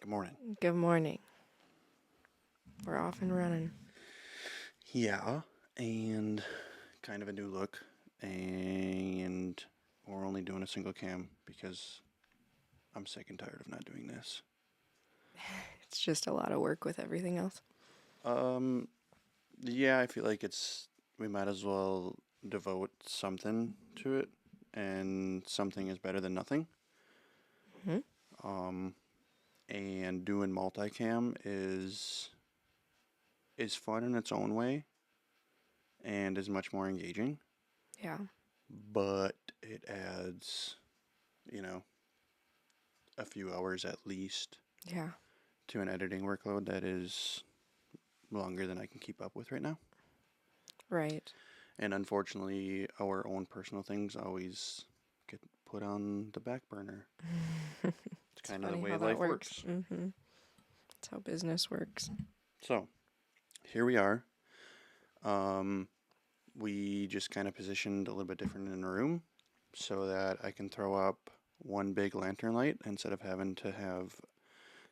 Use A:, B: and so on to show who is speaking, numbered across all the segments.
A: Good morning.
B: Good morning. We're off and running.
A: Yeah, and kind of a new look, and we're only doing a single cam because I'm sick and tired of not doing this.
B: It's just a lot of work with everything else.
A: Yeah, I feel like we might as well devote something to it, and something is better than nothing.
B: hmm
A: Um, and doing multicam is fun in its own way, and is much more engaging,
B: Yeah.
A: but it adds, you know, a few hours at least
B: Yeah.
A: to an editing workload that is longer than I can keep up with right now.
B: Right.
A: And unfortunately, our own personal things always get put on the back burner. It's kind of the
B: funny
A: way
B: how that
A: life
B: works.
A: works.
B: That's how business works.
A: So, here we are. We just kind of positioned a little bit different in the room so that I can throw up one big lantern light instead of having to have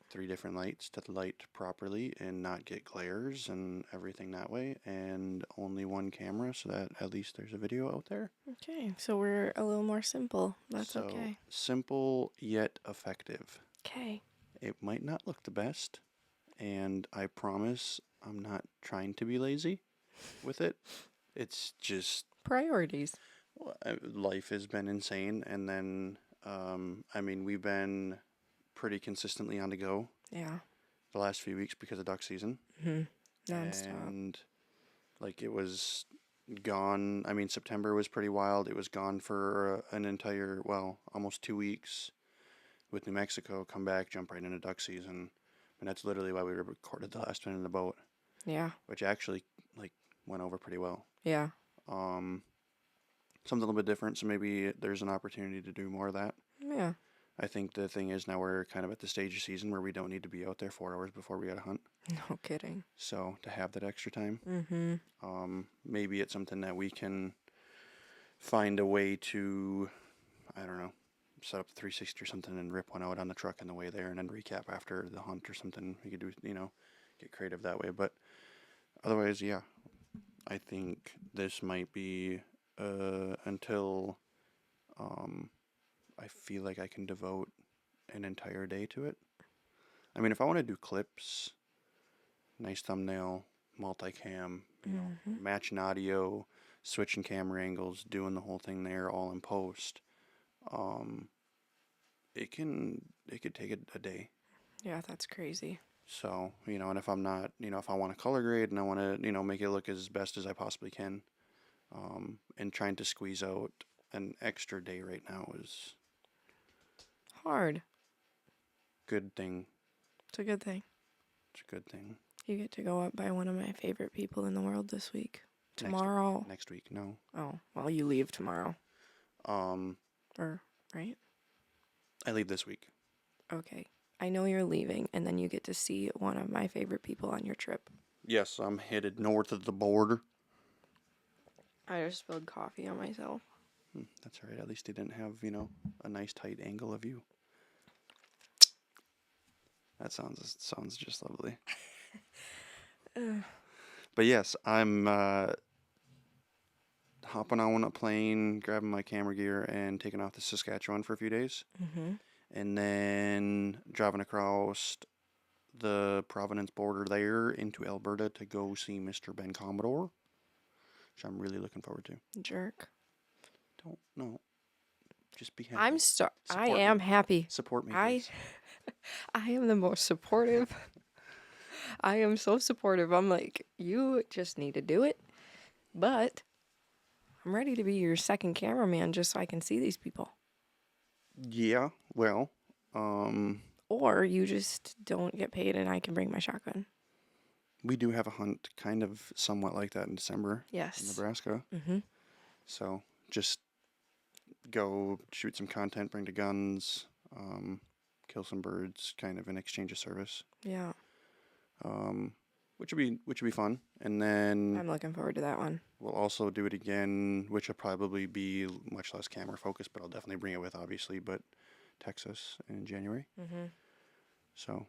A: three different lights to light properly and not get glares and everything that way, and only one camera so that at least there's a video out there.
B: Okay, so we're a little more simple. That's
A: So
B: okay.
A: simple yet effective.
B: Okay.
A: It might not look the best, and I promise I'm not trying to be lazy with it. It's just
B: Priorities.
A: life has been insane, and then we've been pretty consistently on the go
B: Yeah.
A: the last few weeks because of duck season.
B: Non-stop.
A: And like it was gone. I mean, September was pretty wild. It was gone for an entire, well, almost 2 weeks with New Mexico. Come back, jump right into duck season, and that's literally why we recorded the last one in the boat,
B: Yeah.
A: which actually like went over pretty well.
B: Yeah.
A: Something a little bit different, so maybe there's an opportunity to do more of that.
B: Yeah.
A: I think the thing is now we're kind of at the stage of season where we don't need to be out there 4 hours before we got to hunt.
B: No kidding.
A: So to have that extra time,
B: Mm-hmm.
A: maybe it's something that we can find a way to, I don't know, set up 360 or something and rip one out on the truck on the way there and then recap after the hunt or something. We could do, get creative that way. But otherwise, yeah, I think this might be until I feel like I can devote an entire day to it. I mean, if I want to do clips, nice thumbnail, multicam, matching audio, switching camera angles, doing the whole thing there all in post, it could take a day.
B: Yeah, that's crazy.
A: So, and if I'm not, if I want to color grade and I want to, make it look as best as I possibly can, and trying to squeeze out an extra day right now is
B: Hard.
A: good thing.
B: It's a good thing.
A: It's a good thing.
B: You get to go up by one of my favorite people in the world this week. Tomorrow.
A: Next week, no.
B: Oh, well, you leave tomorrow.
A: Or
B: right?
A: I leave this week.
B: Okay. I know you're leaving, and then you get to see one of my favorite people on your trip.
A: Yes, I'm headed north of the border.
B: I just spilled coffee on myself.
A: That's all right. At least they didn't have, a nice tight angle of you. That sounds just lovely. But yes, I'm hopping on a plane, grabbing my camera gear, and taking off to Saskatchewan for a few days. And then driving across the Providence border there into Alberta to go see Mr. Ben Commodore, which I'm really looking forward to.
B: Jerk.
A: Don't know. Just be happy.
B: I am happy.
A: Support me, please.
B: I am the most supportive. I am so supportive. I'm like, you just need to do it. But I'm ready to be your second cameraman just so I can see these people.
A: Yeah, well,
B: Or you just don't get paid and I can bring my shotgun.
A: we do have a hunt kind of somewhat like that in December.
B: Yes.
A: In Nebraska. So just go shoot some content, bring the guns, kill some birds, kind of in exchange of service.
B: Yeah.
A: Which would be fun. And then
B: I'm looking forward to that one.
A: We'll also do it again, which will probably be much less camera focused, but I'll definitely bring it with, obviously. But Texas in January. So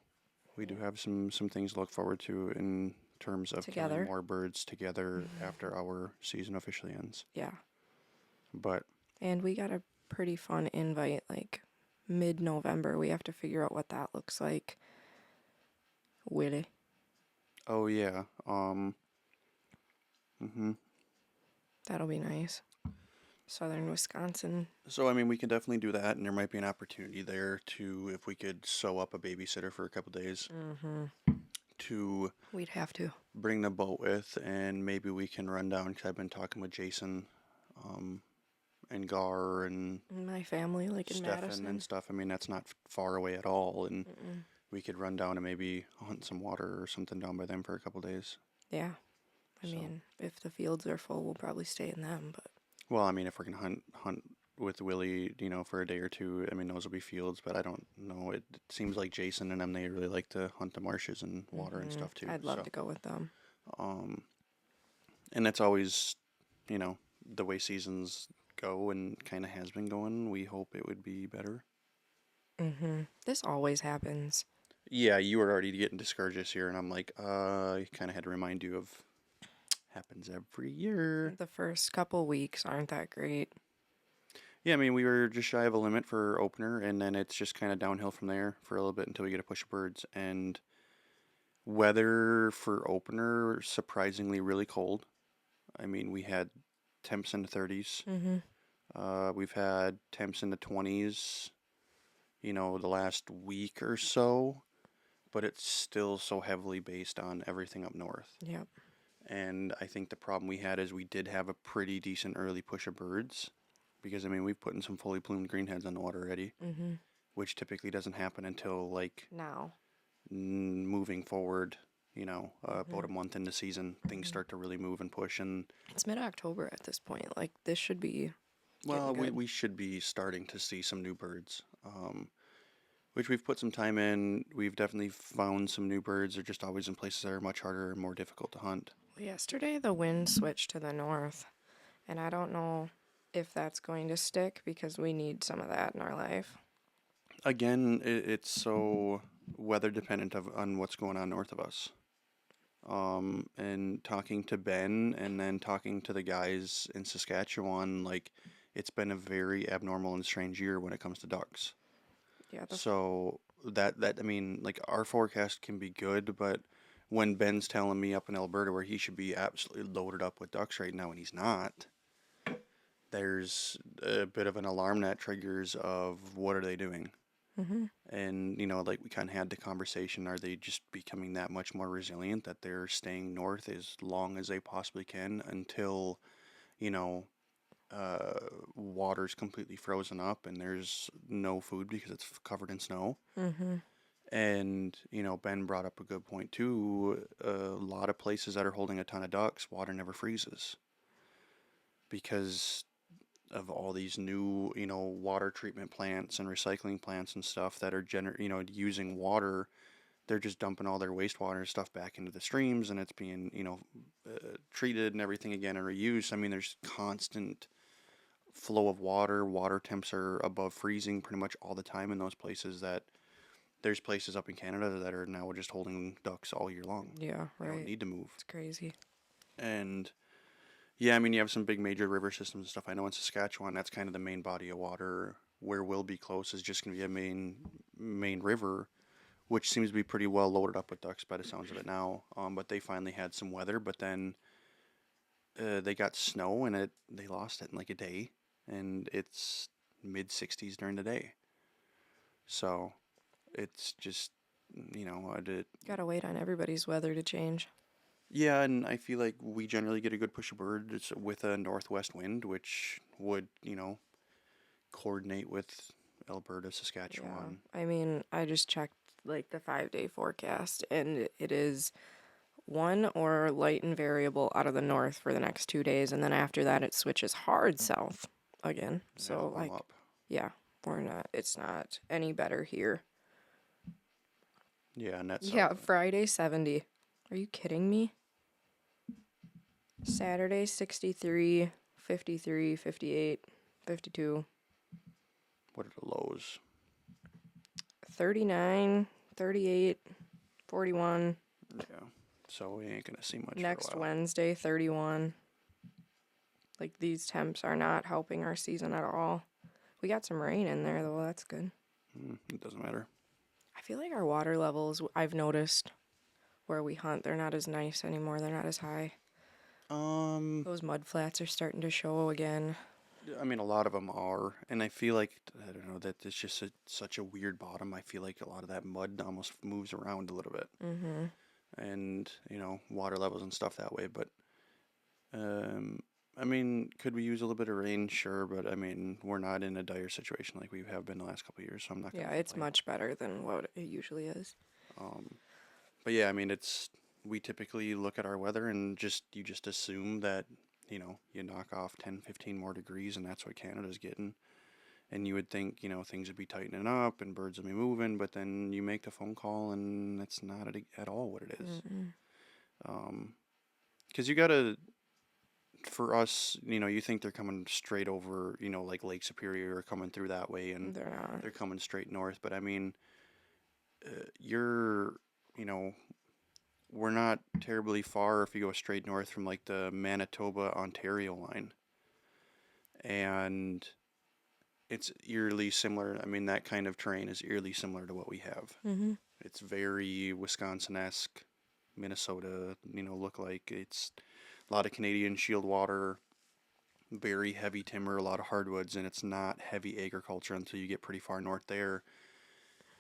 A: We do have some things to look forward to in terms of killing
B: Together.
A: more birds together after our season officially ends.
B: Yeah.
A: But
B: And we got a pretty fun invite, like mid-November. We have to figure out what that looks like. Willie.
A: oh yeah, hmm
B: That'll be nice. Southern Wisconsin.
A: So I mean, we can definitely do that, and there might be an opportunity there to, if we could sew up a babysitter for a couple days, to
B: We'd have to.
A: bring the boat with, and maybe we can run down, because I've been talking with Jason, and Gar and
B: My family, like in
A: Stefan
B: Madison.
A: and stuff. I mean, that's not far away at all, and
B: Mm-mm.
A: we could run down and maybe hunt some water or something down by them for a couple days.
B: Yeah. I
A: So-
B: mean, if the fields are full, we'll probably stay in them, but
A: Well, I mean, if we're gonna hunt with Willie, for a day or two, I mean, those will be fields, but I don't know. It seems like Jason and them, they really like to hunt the marshes and water and stuff too.
B: I'd love
A: so,
B: to go with them.
A: And that's always, the way seasons go and kind of has been going. We hope it would be better.
B: This always happens.
A: Yeah, you were already getting discouraged this year, and I'm like, I kind of had to remind you of, happens every year.
B: The first couple weeks aren't that great.
A: Yeah, I mean, we were just shy of a limit for opener, and then it's just kind of downhill from there for a little bit until we get a push of birds. And weather for opener, surprisingly really cold. I mean, we had temps in the 30s. We've had temps in the 20s, the last week or so, but it's still so heavily based on everything up north.
B: Yep.
A: And I think the problem we had is we did have a pretty decent early push of birds. Because, I mean, we've put in some fully plumed greenheads on the water already, which typically doesn't happen until, like,
B: Now.
A: moving forward, about a month into season, things start to really move and push. And,
B: It's mid-October at this point. Like, this should be
A: well,
B: getting good.
A: we should be starting to see some new birds, which we've put some time in. We've definitely found some new birds. They're just always in places that are much harder and more difficult to hunt.
B: Yesterday, the wind switched to the north, and I don't know if that's going to stick because we need some of that in our life.
A: Again, it's so weather dependent on what's going on north of us. And talking to Ben and then talking to the guys in Saskatchewan, like, it's been a very abnormal and strange year when it comes to ducks.
B: Yeah.
A: So that I mean, like, our forecast can be good, but when Ben's telling me up in Alberta where he should be absolutely loaded up with ducks right now and he's not, there's a bit of an alarm that triggers of what are they doing? And, like, we kind of had the conversation, are they just becoming that much more resilient that they're staying north as long as they possibly can until, water's completely frozen up and there's no food because it's covered in snow? And, Ben brought up a good point too. A lot of places that are holding a ton of ducks, water never freezes because of all these new, water treatment plants and recycling plants and stuff that are using water. They're just dumping all their wastewater and stuff back into the streams, and it's being, treated and everything again and reused. I mean, there's constant flow of water. Water temps are above freezing pretty much all the time in those places. That there's places up in Canada that are now just holding ducks all year long.
B: Yeah,
A: They
B: right.
A: don't need to move.
B: It's crazy.
A: And yeah, I mean, you have some big major river systems and stuff. I know in Saskatchewan, that's kind of the main body of water. Where we'll be close is just going to be a main river, which seems to be pretty well loaded up with ducks by the sounds of it now. But they finally had some weather, but then they got snow and they lost it in like a day, and it's mid 60s during the day. So it's just,
B: Gotta wait on everybody's weather to change.
A: yeah, and I feel like we generally get a good push of birds with a northwest wind, which would, coordinate with Alberta, Saskatchewan.
B: Yeah. I mean, I just checked like the 5-day forecast, and it is one or light and variable out of the north for the next 2 days, and then after that it switches hard south again. So
A: That'll
B: like,
A: up.
B: yeah, it's not any better here.
A: Yeah, and that's
B: Yeah, Friday 70. Are you kidding me? Saturday 63, 53, 58, 52,
A: what are the lows?
B: 39, 38, 41.
A: Yeah. So we ain't gonna see much
B: Next
A: for a while.
B: Wednesday, 31. Like, these temps are not helping our season at all. We got some rain in there, though. That's good.
A: It doesn't matter.
B: I feel like our water levels, I've noticed, where we hunt, they're not as nice anymore. They're not as high. Those mud flats are starting to show again.
A: I mean, a lot of them are, and I feel like, I don't know, that it's just such a weird bottom. I feel like a lot of that mud almost moves around a little bit, and water levels and stuff that way. But I mean, could we use a little bit of rain? Sure, but I mean, we're not in a dire situation like we have been the last couple of years, so I'm not gonna
B: Yeah, it's
A: complain.
B: much better than what it usually is.
A: But yeah, I mean, we typically look at our weather and you just assume that you knock off 10, 15 more degrees, and that's what Canada's getting. And you would think, things would be tightening up and birds would be moving, but then you make the phone call and that's not at all what it is. Because you gotta, for us, you think they're coming straight over, like Lake Superior or coming through that way, and
B: They're not.
A: they're coming straight north. But I mean, you're, you know, we're not terribly far if you go straight north from like the Manitoba Ontario line, and it's eerily similar. I mean, that kind of terrain is eerily similar to what we have. It's very Wisconsin-esque, Minnesota, look like. It's a lot of Canadian shield water, very heavy timber, a lot of hardwoods, and it's not heavy agriculture until you get pretty far north there.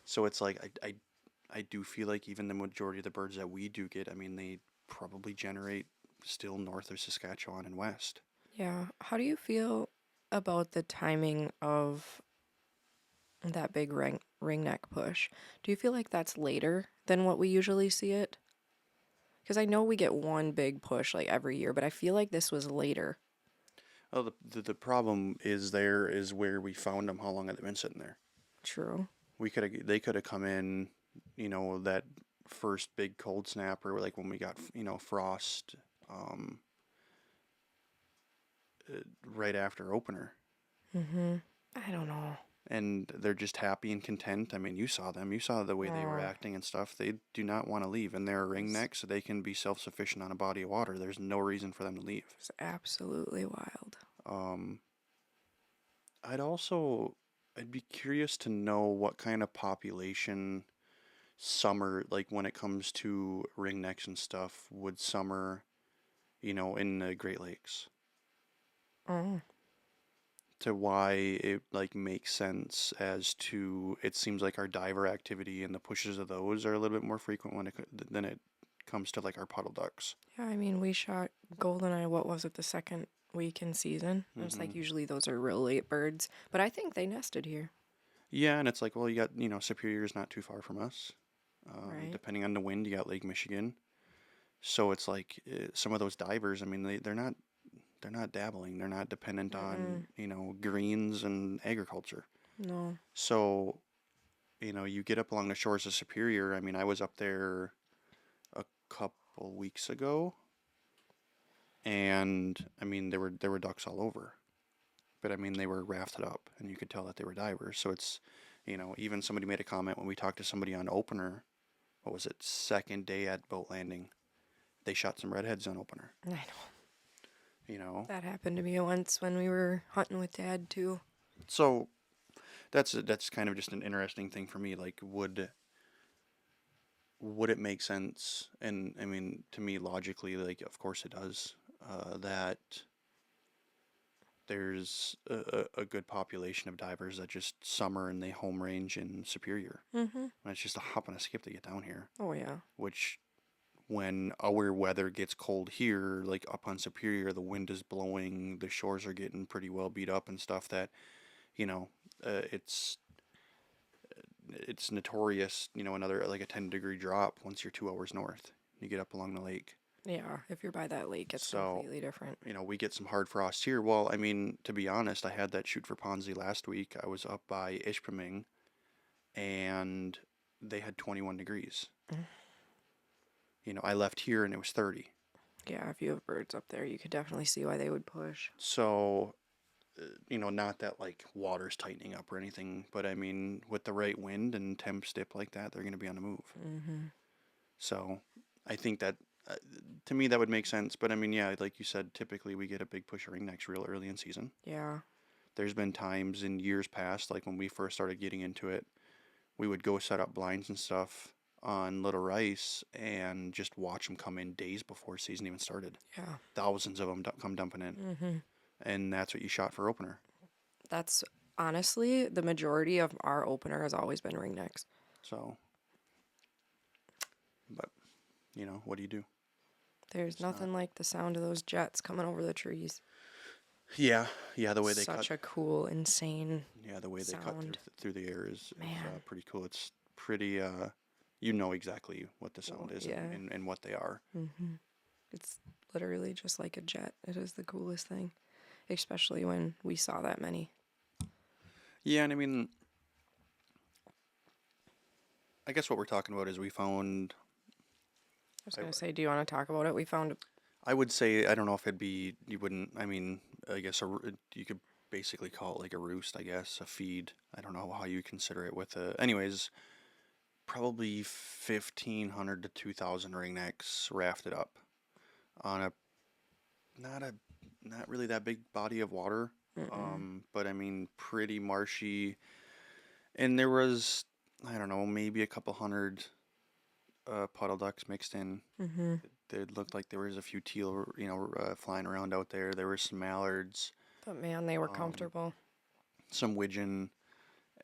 A: So it's like I do feel like even the majority of the birds that we do get, I mean, they probably generate still north of Saskatchewan and west.
B: Yeah. How do you feel about the timing of that big ringneck push? Do you feel like that's later than what we usually see it? Because I know we get one big push like every year, but I feel like this was later.
A: Oh, the problem is where we found them. How long have they been sitting there?
B: True.
A: They could have come in, that first big cold snap, or like when we got frost, right after opener.
B: I don't know.
A: And they're just happy and content. I mean, you saw them. You saw the way they were
B: Oh.
A: acting and stuff. They do not want to leave, and they're a ringneck, so they can be self-sufficient on a body of water. There's no reason for them to leave.
B: It's absolutely wild.
A: I'd be curious to know what kind of population summer, like when it comes to ringnecks and stuff, would summer, in the Great Lakes.
B: Oh.
A: To why it like makes sense as to it seems like our diver activity and the pushes of those are a little bit more frequent than it comes to like our puddle ducks.
B: Yeah, I mean, we shot goldeneye, what was it, the second week in season? It's like usually those are real late birds, but I think they nested here.
A: Yeah, and it's like, well, you got Superior's not too far from us.
B: Right.
A: Depending on the wind, you got Lake Michigan. So it's like some of those divers. I mean, they're not dabbling. They're not dependent on greens and agriculture.
B: No.
A: So you get up along the shores of Superior. I mean, I was up there a couple weeks ago, and I mean there were ducks all over, but I mean they were rafted up, and you could tell that they were divers. So it's even somebody made a comment when we talked to somebody on opener. What was it? Second day at boat landing, they shot some redheads on opener.
B: I know. That
A: So
B: happened to me once when we were hunting with Dad, too.
A: so that's kind of just an interesting thing for me. Like, would it make sense? And I mean, to me, logically, like, of course it does. That there's a good population of divers that just summer and they home range in Superior. And it's just a hop and a skip to get down here.
B: Oh, yeah.
A: Which, when our weather gets cold here, like up on Superior, the wind is blowing, the shores are getting pretty well beat up and stuff. That it's notorious. Another like a 10-degree drop once you're 2 hours north. You get up along the lake.
B: Yeah, if you're by that lake, it's
A: So,
B: completely different.
A: we get some hard frosts here. Well, I mean, to be honest, I had that shoot for Ponzi last week. I was up by Ishpeming, and they had 21 degrees. I left here and it was 30.
B: Yeah, if you have birds up there, you could definitely see why they would push.
A: So, not that like water's tightening up or anything, but I mean, with the right wind and temps dip like that, they're going to be on the move. So I think that uh, to me that would make sense. But I mean, yeah, like you said, typically we get a big push of ringnecks real early in season.
B: Yeah.
A: There's been times in years past, like when we first started getting into it, we would go set up blinds and stuff on Little Rice and just watch them come in days before season even started.
B: Yeah.
A: Thousands of them come dumping in,
B: Mm-hmm.
A: and that's what you shot for opener.
B: That's honestly the majority of our opener has always been ringnecks.
A: So, but what do you do?
B: There's
A: It's not.
B: nothing like the sound of those jets coming over the trees.
A: Yeah, yeah. The way they cut.
B: Such a cool, insane
A: Yeah, the way they cut
B: sound.
A: through the air is
B: Man.
A: pretty cool. It's pretty. You know exactly what the sound is
B: Yeah.
A: and what they are.
B: Mm-hmm. It's literally just like a jet. It is the coolest thing, especially when we saw that many.
A: Yeah, and I mean, I guess what we're talking about is we found.
B: I was
A: I,
B: gonna say, do you want to talk about it? We found.
A: I would say I don't know if it'd be you wouldn't. I mean, I guess you could basically call it like a roost. I guess a feed. I don't know how you consider it with a. Anyways, probably 1,500 to 2,000 ringnecks rafted up on not a not really that big body of water.
B: Mm-mm.
A: But I mean pretty marshy, and there was I don't know maybe a couple hundred puddle ducks mixed in.
B: Mm-hmm.
A: It looked like there was a few teal, flying around out there. There were some mallards,
B: But man, they were
A: um,
B: comfortable.
A: some widgeon,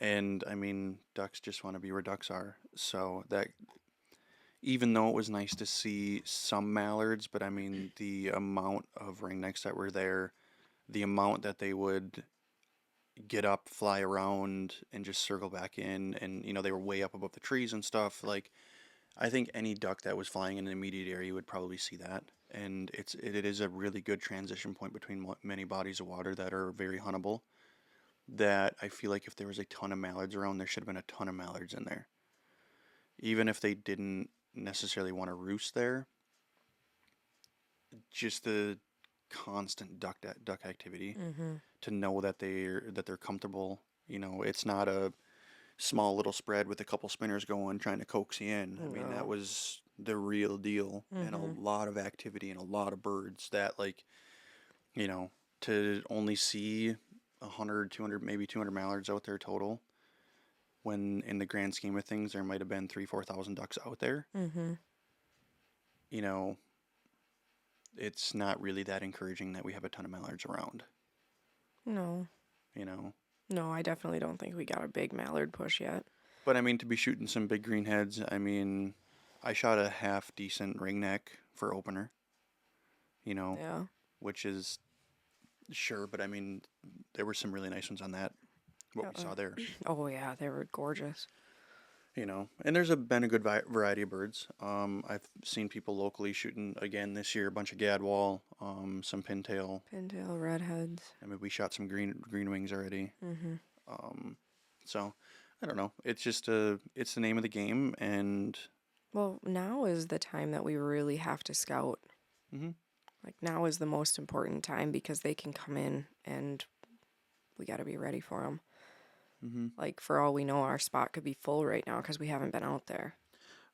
A: and I mean ducks just want to be where ducks are. So that even though it was nice to see some mallards, but I mean the amount of ringnecks that were there, the amount that they would get up, fly around, and just circle back in, and they were way up above the trees and stuff. Like I think any duck that was flying in the immediate area would probably see that, and it is a really good transition point between many bodies of water that are very huntable. That I feel like if there was a ton of mallards around, there should have been a ton of mallards in there, even if they didn't necessarily want to roost there. Just the constant duck activity
B: Mm-hmm.
A: to know that they're comfortable. It's not a small little spread with a couple spinners going trying to coax you in. I mean, that
B: No.
A: was the real deal, and a
B: Mm-hmm.
A: lot of activity and a lot of birds that like, you know, to only see 100, 200, maybe 200 mallards out there total, when in the grand scheme of things there might have been 3, 4,000 ducks out there.
B: Mm-hmm.
A: You know, it's not really that encouraging that we have a ton of mallards around.
B: No.
A: You know,
B: No, I definitely don't think we got a big mallard push yet.
A: but I mean to be shooting some big green heads. I mean, I shot a half decent ringneck for opener. You know,
B: Yeah.
A: which is sure, but I mean, there were some really nice ones on that. What we saw there,
B: Oh yeah, they were gorgeous.
A: and there's been a good variety of birds. I've seen people locally shooting again this year, a bunch of gadwall, some pintail.
B: Pintail redheads.
A: I mean, we shot some green wings already.
B: Mm-hmm.
A: Um, so I don't know. It's the name of the game, and
B: Well, now is the time that we really have to scout.
A: mhm.
B: Like now is the most important time because they can come in and we got to be ready for them. Like for all we know, our spot could be full right now because we haven't been out there.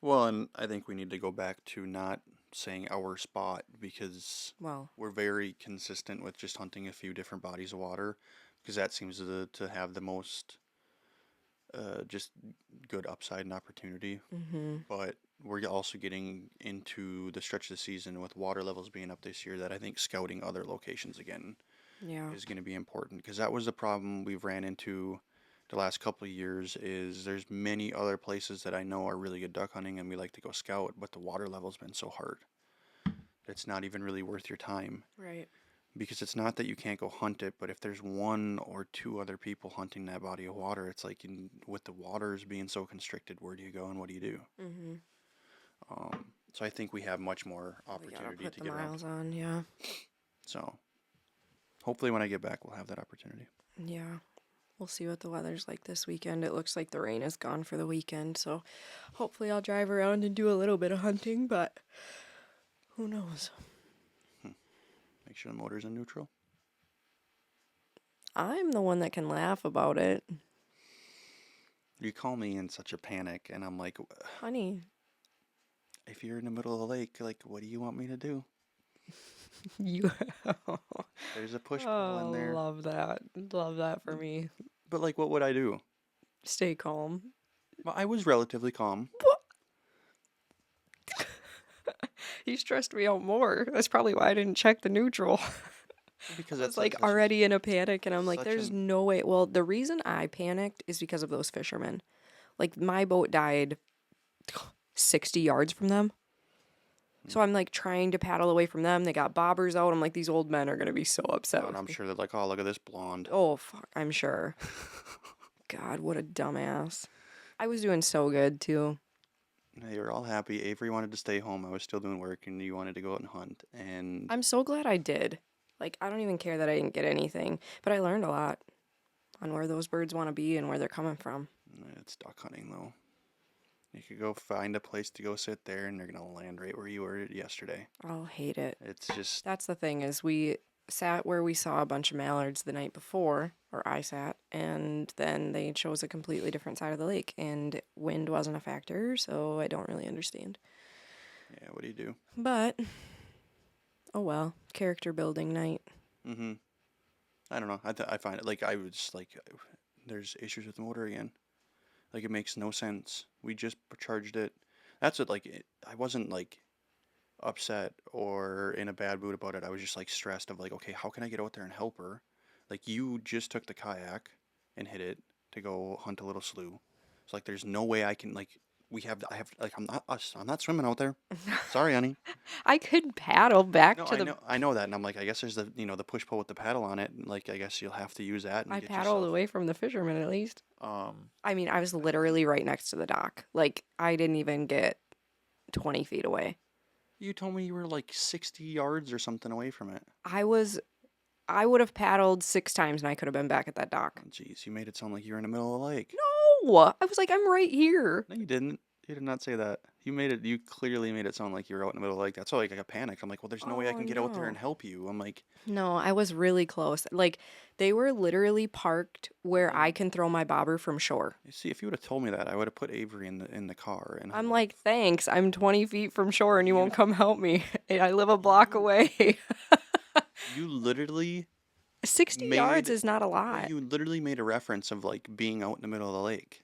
A: Well, and I think we need to go back to not saying our spot because
B: Well,
A: we're very consistent with just hunting a few different bodies of water because that seems to have the most just good upside and opportunity.
B: mm-hmm.
A: But we're also getting into the stretch of the season with water levels being up this year that I think scouting other locations again
B: Yeah.
A: is going to be important because that was the problem we've ran into the last couple of years is there's many other places that I know are really good duck hunting and we like to go scout, but the water level's been so hard. It's not even really worth your time
B: Right.
A: because it's not that you can't go hunt it, but if there's one or two other people hunting that body of water, it's like with the waters being so constricted, where do you go and what do you do?
B: Mm-hmm.
A: So I think we have much more
B: We gotta
A: opportunity
B: put
A: to
B: the
A: get around.
B: miles on. Yeah.
A: So hopefully when I get back, we'll have that opportunity.
B: Yeah. We'll see what the weather's like this weekend. It looks like the rain is gone for the weekend, so hopefully I'll drive around and do a little bit of hunting, but who knows?
A: Make sure the motor's in neutral.
B: I'm the one that can laugh about it.
A: You call me in such a panic, and I'm like,
B: Honey,
A: if you're in the middle of the lake, like, what do you want me to do?
B: You.
A: There's a push pole in
B: Oh,
A: there.
B: love that. Love that for me.
A: But, like, what would I do?
B: Stay calm.
A: Well, I was relatively calm.
B: He stressed me out more. That's probably why I didn't check the neutral.
A: Because
B: I was
A: that's
B: like
A: such
B: already in a panic, and I'm like,
A: such
B: there's
A: an
B: no way. Well, the reason I panicked is because of those fishermen. Like, my boat died 60 yards from them. So I'm like trying to paddle away from them. They got bobbers out. I'm like, these old men are going to be so upset
A: and
B: with
A: I'm
B: me.
A: sure they're like, oh, look at this blonde.
B: Oh, fuck, I'm sure. God, what a dumbass. I was doing so good, too.
A: They were all happy. Avery wanted to stay home. I was still doing work, and you wanted to go out and hunt. And
B: I'm so glad I did. Like, I don't even care that I didn't get anything, but I learned a lot on where those birds want to be and where they're coming from.
A: it's duck hunting, though. You could go find a place to go sit there, and they're gonna land right where you were yesterday.
B: I'll hate it.
A: It's just
B: That's the thing is we sat where we saw a bunch of mallards the night before, or I sat, and then they chose a completely different side of the lake, and wind wasn't a factor, so I don't really understand.
A: yeah. What do you do?
B: But, oh well, character building night.
A: Mm-hmm. I don't know. I find it like I was like, there's issues with the motor again. Like it makes no sense. We just charged it. That's what I wasn't like upset or in a bad mood about it. I was just like stressed of like, okay, how can I get out there and help her? Like you just took the kayak and hit it to go hunt a little slough. It's like there's no way I can like I have like I'm not swimming out there. Sorry, honey.
B: I could paddle back
A: No,
B: to
A: I know that, and I'm like, I guess there's the push pull with the paddle on it, and like I guess you'll have to use that and
B: I
A: get
B: paddled
A: yourself.
B: away from the fishermen at least. I mean, I was literally right next to the dock. Like, I didn't even get 20 feet away.
A: You told me you were like 60 yards or something away from it.
B: I would have paddled 6 times and I could have been back at that dock.
A: Oh, jeez, you made it sound like you were in the middle of the lake.
B: No! I was like, I'm right here.
A: No, you didn't. You did not say that. You clearly made it sound like you were out in the middle of the lake. That's why I got panicked. I'm like, well, there's no way I
B: Oh,
A: can get out there
B: no.
A: and help you. I'm like,
B: No, I was really close. Like, they were literally parked where I can throw my bobber from shore.
A: you see, if you would have told me that, I would have put Avery in the car and I
B: I'm
A: would
B: like, thanks. I'm 20 feet from shore and you
A: You-
B: won't come help me. I live a block
A: You-
B: away.
A: you literally
B: 60 yards is not a lot.
A: you literally made a reference of like being out in the middle of the lake.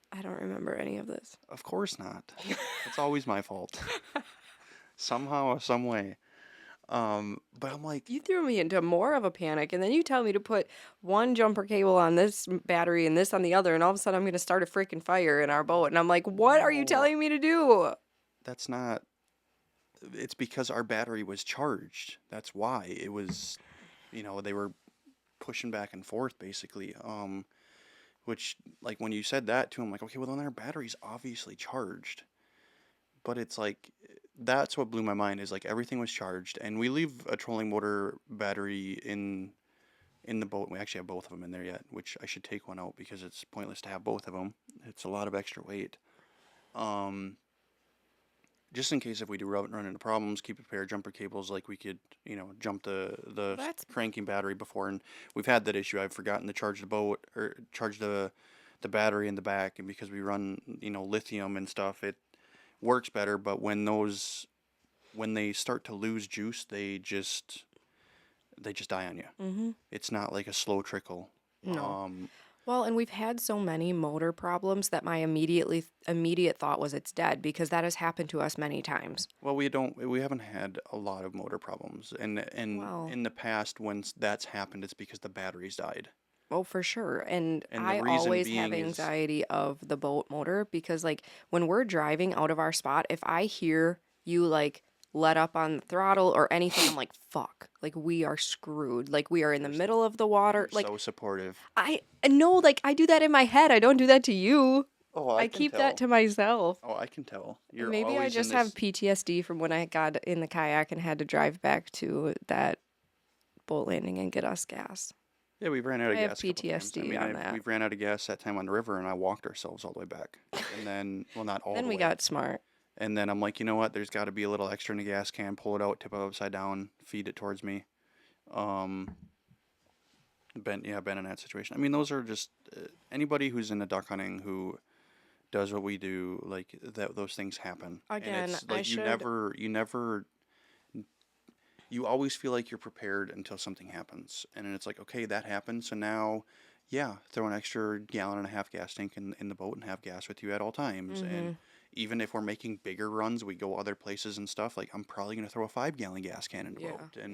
B: I don't remember any of this.
A: Of course not. It's always my fault. Somehow, some way. But I'm like,
B: You threw me into more of a panic, and then you tell me to put one jumper cable on this battery and this on the other, and all of a sudden I'm going to start a freaking fire in our boat. And I'm like, what are you
A: No.
B: telling me to do?
A: that's not. It's because our battery was charged. That's why it was. They were pushing back and forth basically. Which like when you said that to him, like, okay, well then our battery's obviously charged. But it's like that's what blew my mind is like everything was charged, and we leave a trolling motor battery in the boat. We actually have both of them in there yet, which I should take one out because it's pointless to have both of them. It's a lot of extra weight. Just in case if we do run into problems, keep a pair of jumper cables. Like we could, jump the
B: That's-
A: cranking battery before, and we've had that issue. I've forgotten to charge the boat or charge the battery in the back, and because we run lithium and stuff, it works better. But when they start to lose juice, they just die on you.
B: Mm-hmm.
A: It's not like a slow trickle.
B: No. Well, and we've had so many motor problems that my immediate thought was it's dead because that has happened to us many times.
A: Well, we haven't had a lot of motor problems, and
B: Wow.
A: in the past when that's happened, it's because the batteries died.
B: Oh, for sure. And
A: And the
B: I
A: reason
B: always have
A: being is-
B: anxiety of the boat motor because, like, when we're driving out of our spot, if I hear you, like, let up on the throttle or anything, I'm like, fuck. Like, we are screwed. Like, we are in the middle of the water. Like,
A: so supportive.
B: I know, like, I do that in my head. I don't do that to you.
A: Oh,
B: I keep that to myself.
A: Oh, I can tell. You're
B: Maybe I
A: always
B: just
A: in
B: have
A: this,
B: PTSD from when I got in the kayak and had to drive back to that boat landing and get us gas.
A: Yeah, we've ran out of
B: I have
A: gas. a couple times.
B: PTSD on that.
A: We've ran out of gas that time on the river, and I walked ourselves all the way back. And then, well, not all
B: Then
A: the
B: we
A: way.
B: got smart.
A: And then I'm like, you know what? There's got to be a little extra in the gas can. Pull it out, tip it upside down, feed it towards me. Been in that situation. I mean, those are just anybody who's into duck hunting who does what we do, like that, those things happen. And
B: Again,
A: it's
B: I
A: like
B: should.
A: you always feel like you're prepared until something happens. And then it's like, okay, that happened. So now, yeah, throw an extra gallon and a half gas tank in the boat and have gas with you at all times. And
B: Mhm.
A: even if we're making bigger runs, we go other places and stuff, like I'm probably going to throw a 5 gallon gas can in the
B: Yeah.
A: boat. And,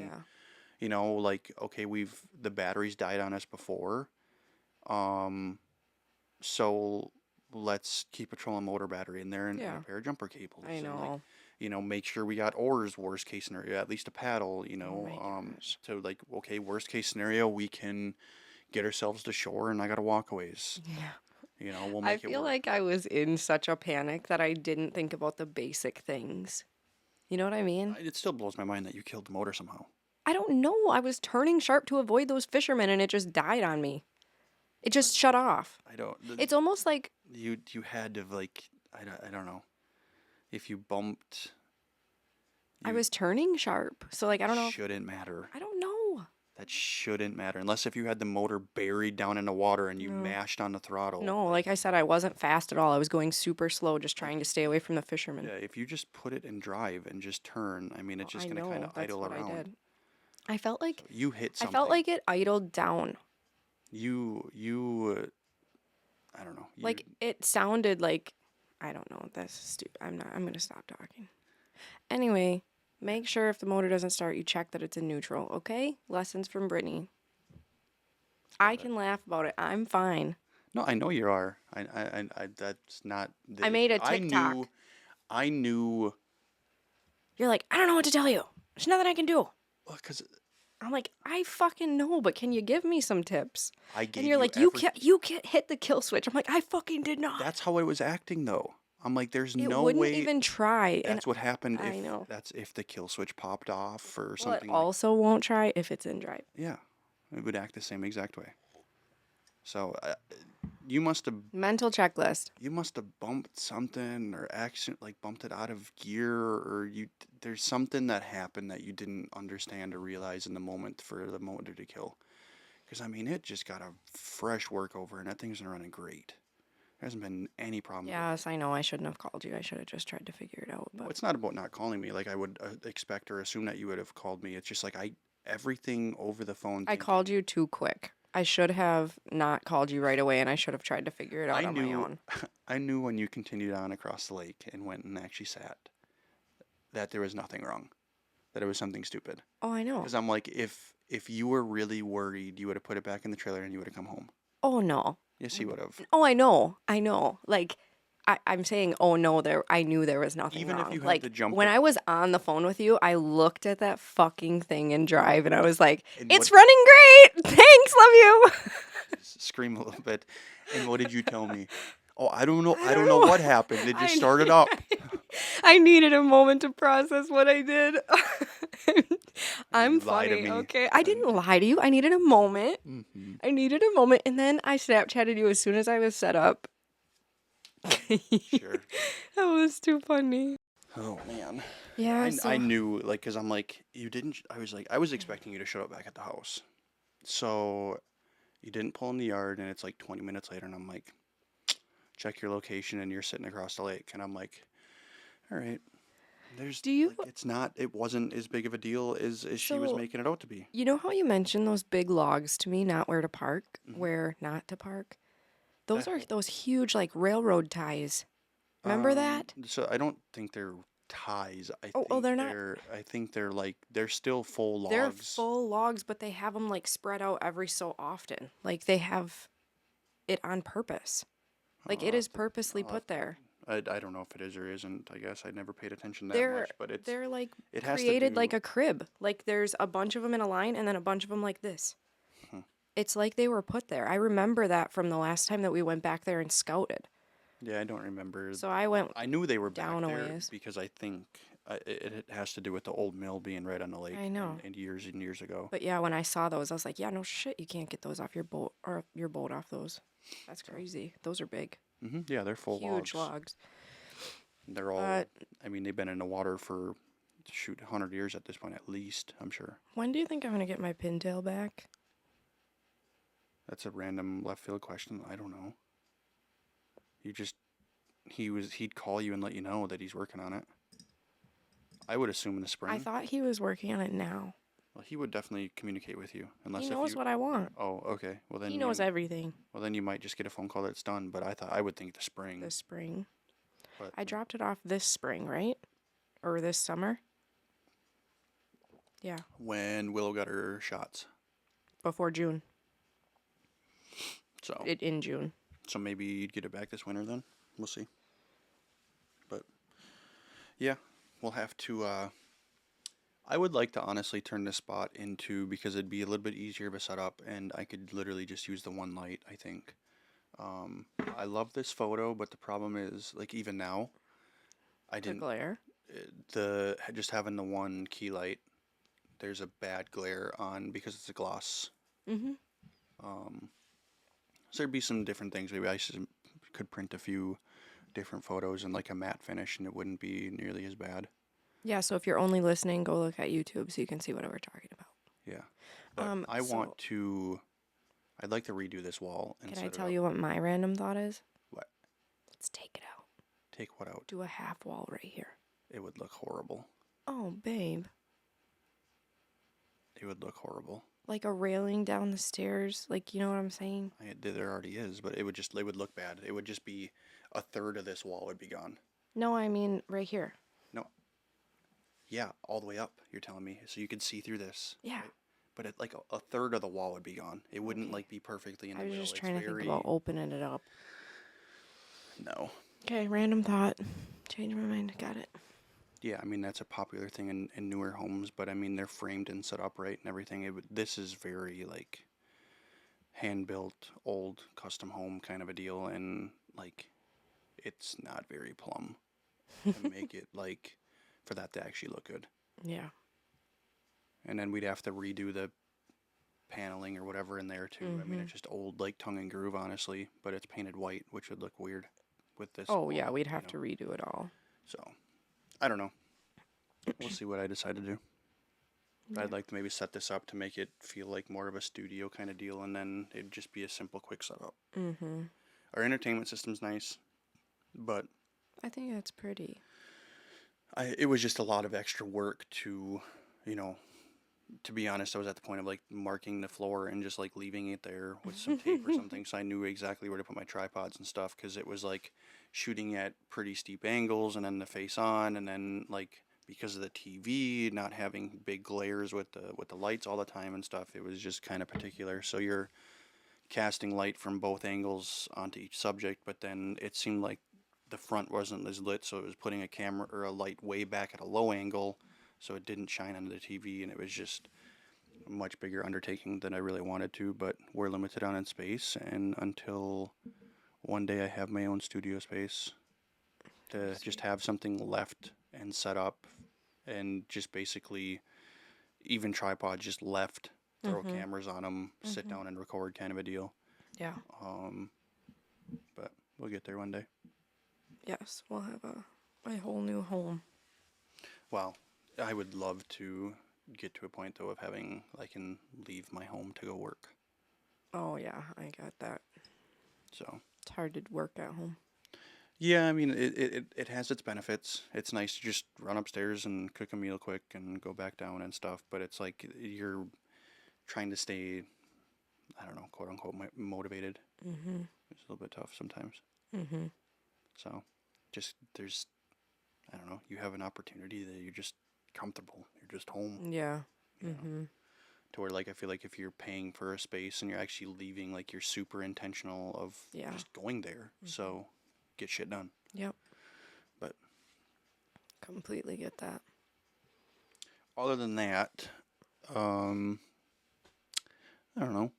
B: Yeah.
A: like, okay, the batteries died on us before. Um, so let's keep a trolling motor battery in there and a
B: Yeah.
A: pair of jumper cables
B: I
A: and like
B: know.
A: make sure we got oars, worst case scenario, at least a paddle,
B: Oh my gosh.
A: so like, okay, worst case scenario, we can get ourselves to shore and I gotta walk a ways.
B: Yeah.
A: We'll
B: I
A: make it
B: feel
A: work.
B: like I was in such a panic that I didn't think about the basic things. You know what I mean?
A: It still blows my mind that you killed the motor somehow.
B: I don't know. I was turning sharp to avoid those fishermen and it just died on me. It just shut off.
A: I don't.
B: It's almost like
A: You had to, like, I don't know if you bumped.
B: I
A: You
B: was turning sharp. So like I don't know.
A: shouldn't matter.
B: I don't know.
A: That shouldn't matter unless if you had the motor buried down in the water and you
B: No.
A: mashed on the throttle.
B: No, like I said, I wasn't fast at all. I was going super slow, just trying to stay away from the fishermen.
A: Yeah, if you just put it in drive and just turn, I mean, it's just
B: I
A: gonna kind
B: know.
A: of
B: That's
A: idle
B: what
A: around.
B: I did. I felt like
A: So you hit
B: I
A: something.
B: felt like it idled down.
A: I don't know.
B: Like it sounded like I don't know. That's stupid. I'm gonna stop talking. Anyway, make sure if the motor doesn't start, you check that it's in neutral. Okay? Lessons from Brittany. I can laugh about it. I'm fine.
A: No, I know you are. That's not the
B: I made
A: issue.
B: a TikTok.
A: I knew.
B: You're like, I don't know what to tell you. There's nothing I can do.
A: Because
B: I'm like, I fucking know, but can you give me some tips?
A: I gave
B: And you're
A: you
B: like, you can't hit the kill switch. I'm like, I fucking did not.
A: That's how I was acting, though. I'm like, there's
B: It
A: no
B: wouldn't
A: way.
B: even try. And
A: That's what happened
B: I know.
A: that's if the kill switch popped off or
B: Well, it
A: something like.
B: also won't try if it's in drive.
A: Yeah, it would act the same exact way. So you must have
B: Mental checklist.
A: bumped something or like bumped it out of gear, or there's something that happened that you didn't understand or realize in the moment for the motor to kill. Because I mean, it just got a fresh workover and that thing's been running great. There hasn't been any problem.
B: Yes, I know. I shouldn't have called you. I should have just tried to figure it out. But
A: Well, it's not about not calling me. Like I would expect or assume that you would have called me. It's just like everything over the phone.
B: I called you too quick. I should have not called you right away, and I should have tried to figure it out on my own.
A: I knew when you continued on across the lake and went and actually sat that there was nothing wrong, that it was something stupid.
B: Oh, I know.
A: Because I'm like, if you were really worried, you would have put it back in the trailer and you would have come home.
B: Oh, no.
A: Yes, you would have.
B: Oh, I know. I know. Like, I'm saying, oh, no, I knew there was nothing
A: Even
B: wrong.
A: if you had
B: like,
A: to jump
B: when
A: it-
B: I was on the phone with you, I looked at that fucking thing in drive, and I was like,
A: And
B: it's running great. Thanks, love you.
A: Scream a little bit. And what did you tell me? Oh, I don't know. I don't know what happened. It just started up.
B: I needed a moment to process what I did. I'm
A: You lie to
B: funny,
A: me.
B: okay? I didn't lie to you. I needed a moment.
A: Mm-hmm.
B: I needed a moment, and then I Snapchatted you as soon as I was set up.
A: Sure.
B: That was too funny.
A: Oh man.
B: Yeah,
A: I knew, like, because I'm like, you didn't. I was expecting you to show up back at the house. So you didn't pull in the yard, and it's like 20 minutes later, and I'm like, check your location, and you're sitting across the lake, and I'm like, all right. It wasn't as big of a deal as she was
B: So-
A: making it out to be.
B: You know how you mentioned those big logs to me, not where to park,
A: Mhm.
B: where not to park? Those
A: That-
B: are those huge, like, railroad ties. Remember that?
A: So I don't think they're ties.
B: They're not?
A: I think they're still full logs.
B: They're full logs, but they have them, like, spread out every so often. Like, they have it on purpose. Like,
A: I'll
B: it is
A: have to-
B: purposely
A: I'll
B: put
A: have to-
B: there.
A: I don't know if it is or isn't. I guess I never paid attention that
B: They're
A: much, but
B: they're like
A: it has to
B: created
A: do-
B: like a crib. Like there's a bunch of them in a line and then a bunch of them like this.
A: Hmm.
B: It's like they were put there. I remember that from the last time that we went back there and scouted.
A: Yeah, I don't remember.
B: So I went
A: I knew they were back
B: down a
A: there
B: ways.
A: because I think it has to do with the old mill being right on the lake.
B: I know.
A: And years ago.
B: But yeah, when I saw those, I was like, yeah, no shit, you can't get those off your boat or your boat off those. That's crazy. Those are big.
A: Yeah, they're full
B: Huge
A: logs.
B: logs.
A: They're all.
B: But-
A: I mean, they've been in the water for 100 years at this point, at least. I'm sure.
B: When do you think I'm gonna get my pintail back?
A: That's a random left field question. I don't know. You just he'd call you and let you know that he's working on it. I would assume in the spring.
B: I thought he was working on it now.
A: Well, he would definitely communicate with you unless
B: He
A: if
B: knows
A: you.
B: what I want.
A: Oh, okay. Well then
B: He knows everything.
A: Well then you might just get a phone call that it's done. But I would think the spring.
B: This spring.
A: But
B: I dropped it off this spring, right? Or this summer? Yeah.
A: when Willow got her shots,
B: Before June.
A: so
B: In June.
A: so maybe you'd get it back this winter then. We'll see. But yeah, we'll have to. I would like to honestly turn this spot into, because it'd be a little bit easier of a setup, and I could literally just use the one light. I think. I love this photo, but the problem is, like, even now, I
B: The
A: didn't
B: glare.
A: just having the one key light. There's a bad glare on because it's a gloss.
B: Mm-hmm.
A: So there'd be some different things. Maybe could print a few different photos in like a matte finish, and it wouldn't be nearly as bad.
B: Yeah, so if you're only listening, go look at YouTube so you can see what we're talking about.
A: Yeah. But I'd like to redo this wall and
B: Can
A: set
B: I
A: it
B: tell
A: up.
B: you what my random thought is?
A: What?
B: Let's take it out.
A: Take what out?
B: Do a half wall right here.
A: It would look horrible.
B: Oh, babe.
A: It would look horrible.
B: Like a railing down the stairs. Like, you know what I'm saying?
A: There already is, but it would look bad. It would just be a third of this wall would be gone.
B: No, I mean right here.
A: No. Yeah, all the way up, you're telling me. So you could see through this.
B: Yeah.
A: Right? But like a third of the wall would be gone. It wouldn't like be perfectly in the
B: I was
A: middle.
B: just
A: It's
B: trying to think about opening it up.
A: No.
B: Okay, random thought. Change my mind. Got it.
A: Yeah, I mean that's a popular thing in newer homes, but I mean they're framed and set up right and everything. This is very like hand built, old, custom home kind of a deal, and like it's not very plumb to make it like for that to actually look good.
B: Yeah.
A: And then we'd have to redo the paneling or whatever in there too. I mean it's just old like tongue and groove honestly, but it's painted white, which would look weird with this.
B: Oh, yeah, we'd have to redo it all.
A: So, I don't know. We'll see what I decide to do. But I'd like to maybe set this up to make it feel like more of a studio kind of deal, and then it'd just be a simple, quick setup.
B: Mm-hmm.
A: Our entertainment system's nice, but
B: I think that's pretty.
A: it was just a lot of extra work to, to be honest, I was at the point of like marking the floor and just like leaving it there with some tape or something, so I knew exactly where to put my tripods and stuff, because it was like shooting at pretty steep angles and then the face on, and then like because of the TV not having big glares with the lights all the time and stuff, it was just kind of particular. So you're casting light from both angles onto each subject, but then it seemed like the front wasn't as lit, so it was putting a camera or a light way back at a low angle, so it didn't shine onto the TV, and it was just a much bigger undertaking than I really wanted to, but we're limited on in space, and until one day I have my own studio space to just have something left and set up, and just basically even tripods just left, throw cameras on them, sit down and record kind of a deal.
B: Yeah.
A: But we'll get there one day.
B: Yes, we'll have a whole new home.
A: Well, I would love to get to a point though of having I can leave my home to go work.
B: Oh yeah, I got that.
A: So
B: it's hard to work at home.
A: Yeah, I mean it has its benefits. It's nice to just run upstairs and cook a meal quick and go back down and stuff, but it's like you're trying to stay, I don't know, quote unquote motivated.
B: Mm-hmm.
A: It's a little bit tough sometimes.
B: Mm-hmm.
A: So there's I don't know, you have an opportunity that you're just comfortable. You're just home.
B: Yeah.
A: Mm-hmm. To where like I feel like if you're paying for a space and you're actually leaving, like you're super intentional of just going there. Mm-hmm. So get shit done.
B: Yep.
A: But
B: completely get that.
A: Other than that, I don't know.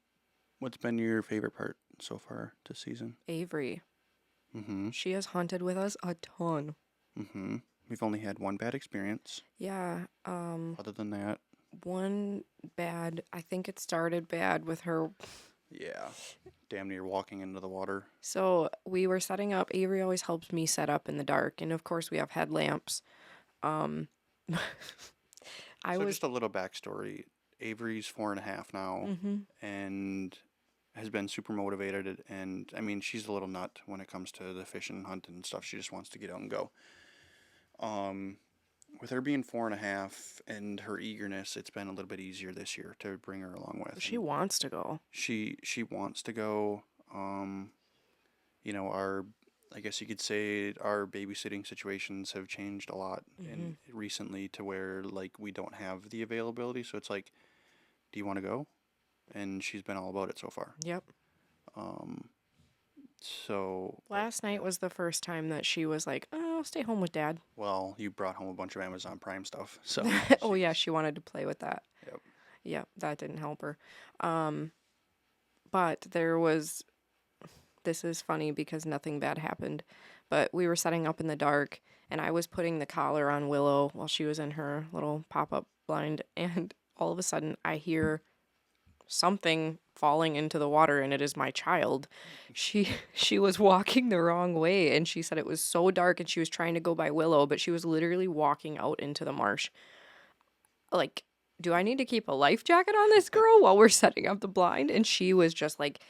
A: What's been your favorite part so far this season?
B: Avery.
A: Mm-hmm.
B: She has hunted with us a ton.
A: Mm-hmm. We've only had one bad experience.
B: Yeah.
A: Other than that,
B: one bad. I think it started bad with her.
A: Yeah. Damn near walking into the water.
B: So we were setting up. Avery always helps me set up in the dark, and of course we have headlamps.
A: Just a little backstory. Avery's 4.5 now, and has been super motivated, and I mean, she's a little nut when it comes to the fishing and hunting and stuff. She just wants to get out and go. Um, with her being 4.5 and her eagerness, it's been a little bit easier this year to bring her along with.
B: She
A: And
B: wants to go.
A: she wants to go. You know, our I guess you could say our babysitting situations have changed a lot
B: Mm-hmm.
A: in recently to where like we don't have the availability. So it's like, do you want to go? And she's been all about it so far.
B: Yep.
A: Um, so
B: Last night was the first time that she was like, "Oh, I'll stay home with Dad."
A: well, you brought home a bunch of Amazon Prime stuff, so
B: Oh yeah,
A: she's
B: she wanted to play with that.
A: yep.
B: Yep, that didn't help her. Um, but there was. This is funny because nothing bad happened, but we were setting up in the dark, and I was putting the collar on Willow while she was in her little pop-up blind, and all of a sudden I hear something falling into the water, and it is my child. She was walking the wrong way, and she said it was so dark and she was trying to go by Willow, but she was literally walking out into the marsh. Like, do I need to keep a life jacket on this girl while we're setting up the blind? And she was just like,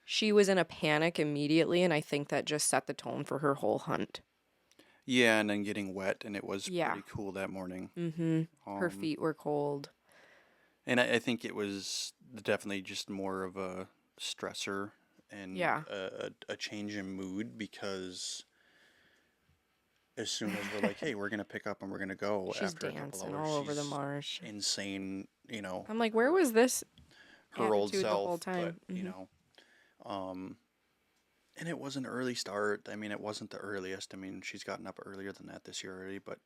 B: she was in a panic immediately, and I think that just set the tone for her whole hunt.
A: Yeah, and then getting wet, and it was
B: Yeah.
A: pretty cool that morning.
B: Mm-hmm. Her feet were cold.
A: And I think it was definitely just more of a stressor and
B: Yeah.
A: a change in mood because as soon as we're like, hey, we're gonna pick up and we're gonna go
B: She's
A: after a couple
B: dancing
A: hours,
B: all over the
A: she's
B: marsh.
A: insane, you know,
B: I'm like, where was this
A: her old
B: attitude the
A: self,
B: whole time?
A: but you know, and it was an early start. I mean, it wasn't the earliest. I mean, she's gotten up earlier than that this year already, but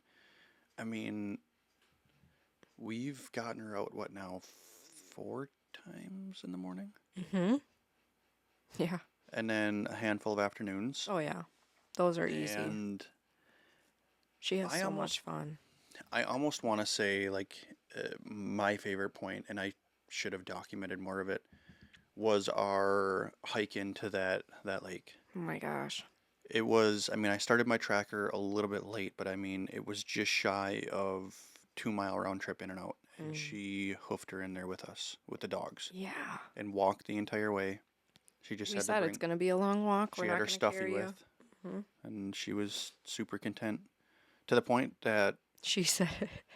A: I mean, we've gotten her out what now, 4 times in the morning,
B: Mm-hmm. Yeah.
A: and then a handful of afternoons.
B: Oh yeah. Those are easy.
A: And
B: She has
A: I
B: so
A: almost-
B: much fun.
A: I almost want to say like my favorite point, and I should have documented more of it, was our hike into that lake.
B: Oh my gosh.
A: It was, I mean, I started my tracker a little bit late, but I mean, it was just shy of 2 mile round trip in and out, and she hoofed her in there with us with the dogs
B: Yeah.
A: and walked the entire way. She just
B: We
A: had to
B: said
A: bring.
B: it's gonna be a long walk.
A: She
B: We're
A: had
B: not
A: her
B: gonna
A: stuffy
B: carry
A: with,
B: you.
A: and she was super content to the point that
B: She said.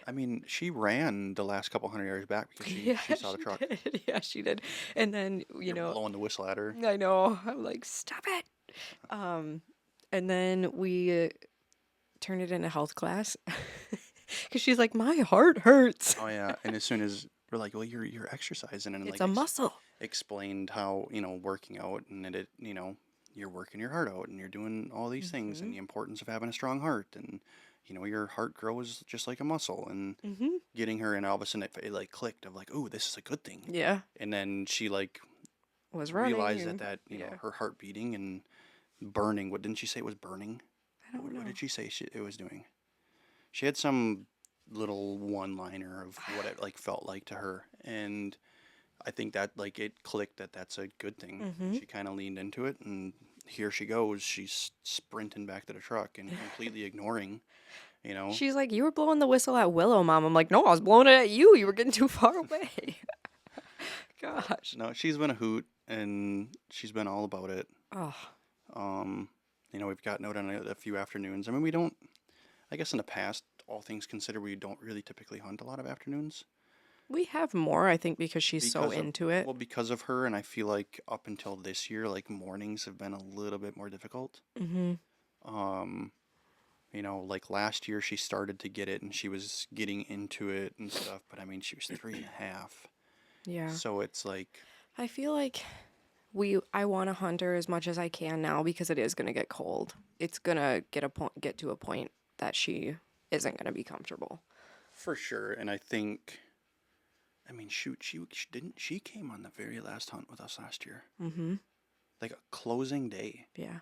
A: I mean, she ran the last couple hundred yards back because she saw the truck.
B: Did. Yeah, she did. And then
A: You're blowing the whistle at her.
B: I know. I'm like, stop it. And then we turned it into health class because she's like, my heart hurts.
A: Oh yeah, and as soon as we're like, well, you're exercising, and
B: It's
A: like
B: a muscle.
A: explained how working out and it you're working your heart out and you're doing all these things and the importance of having a strong heart and your heart grows just like a muscle and getting her and all of a sudden it like clicked of like, oh, this is a good thing.
B: Yeah.
A: And then she like
B: Was running.
A: realized
B: and-
A: that you know
B: yeah.
A: her heart beating and burning. What didn't she say it was burning?
B: I don't know.
A: What did she say it was doing? She had some little one-liner of what it like felt like to her, and I think that like it clicked that that's a good thing. She kind of leaned into it, and here she goes. She's sprinting back to the truck and completely ignoring,
B: She's like, you were blowing the whistle at Willow, Mom. I'm like, no, I was blowing it at you. You were getting too far away. Gosh.
A: No, she's been a hoot, and she's been all about it.
B: Oh.
A: We've gotten out on a few afternoons. I mean, we don't. I guess in the past, all things considered, we don't really typically hunt a lot of afternoons.
B: We have more, I think, because she's so into it.
A: Well, because of her, and I feel like up until this year, like mornings have been a little bit more difficult. Like last year, she started to get it, and she was getting into it and stuff. But I mean, she was 3.5.
B: Yeah.
A: So it's like
B: I feel like I want to hunt her as much as I can now because it is going to get cold. It's going to get to a point that she isn't going to be comfortable.
A: for sure. And I think, I mean, shoot, she came on the very last hunt with us last year. Like a closing day.
B: Yeah.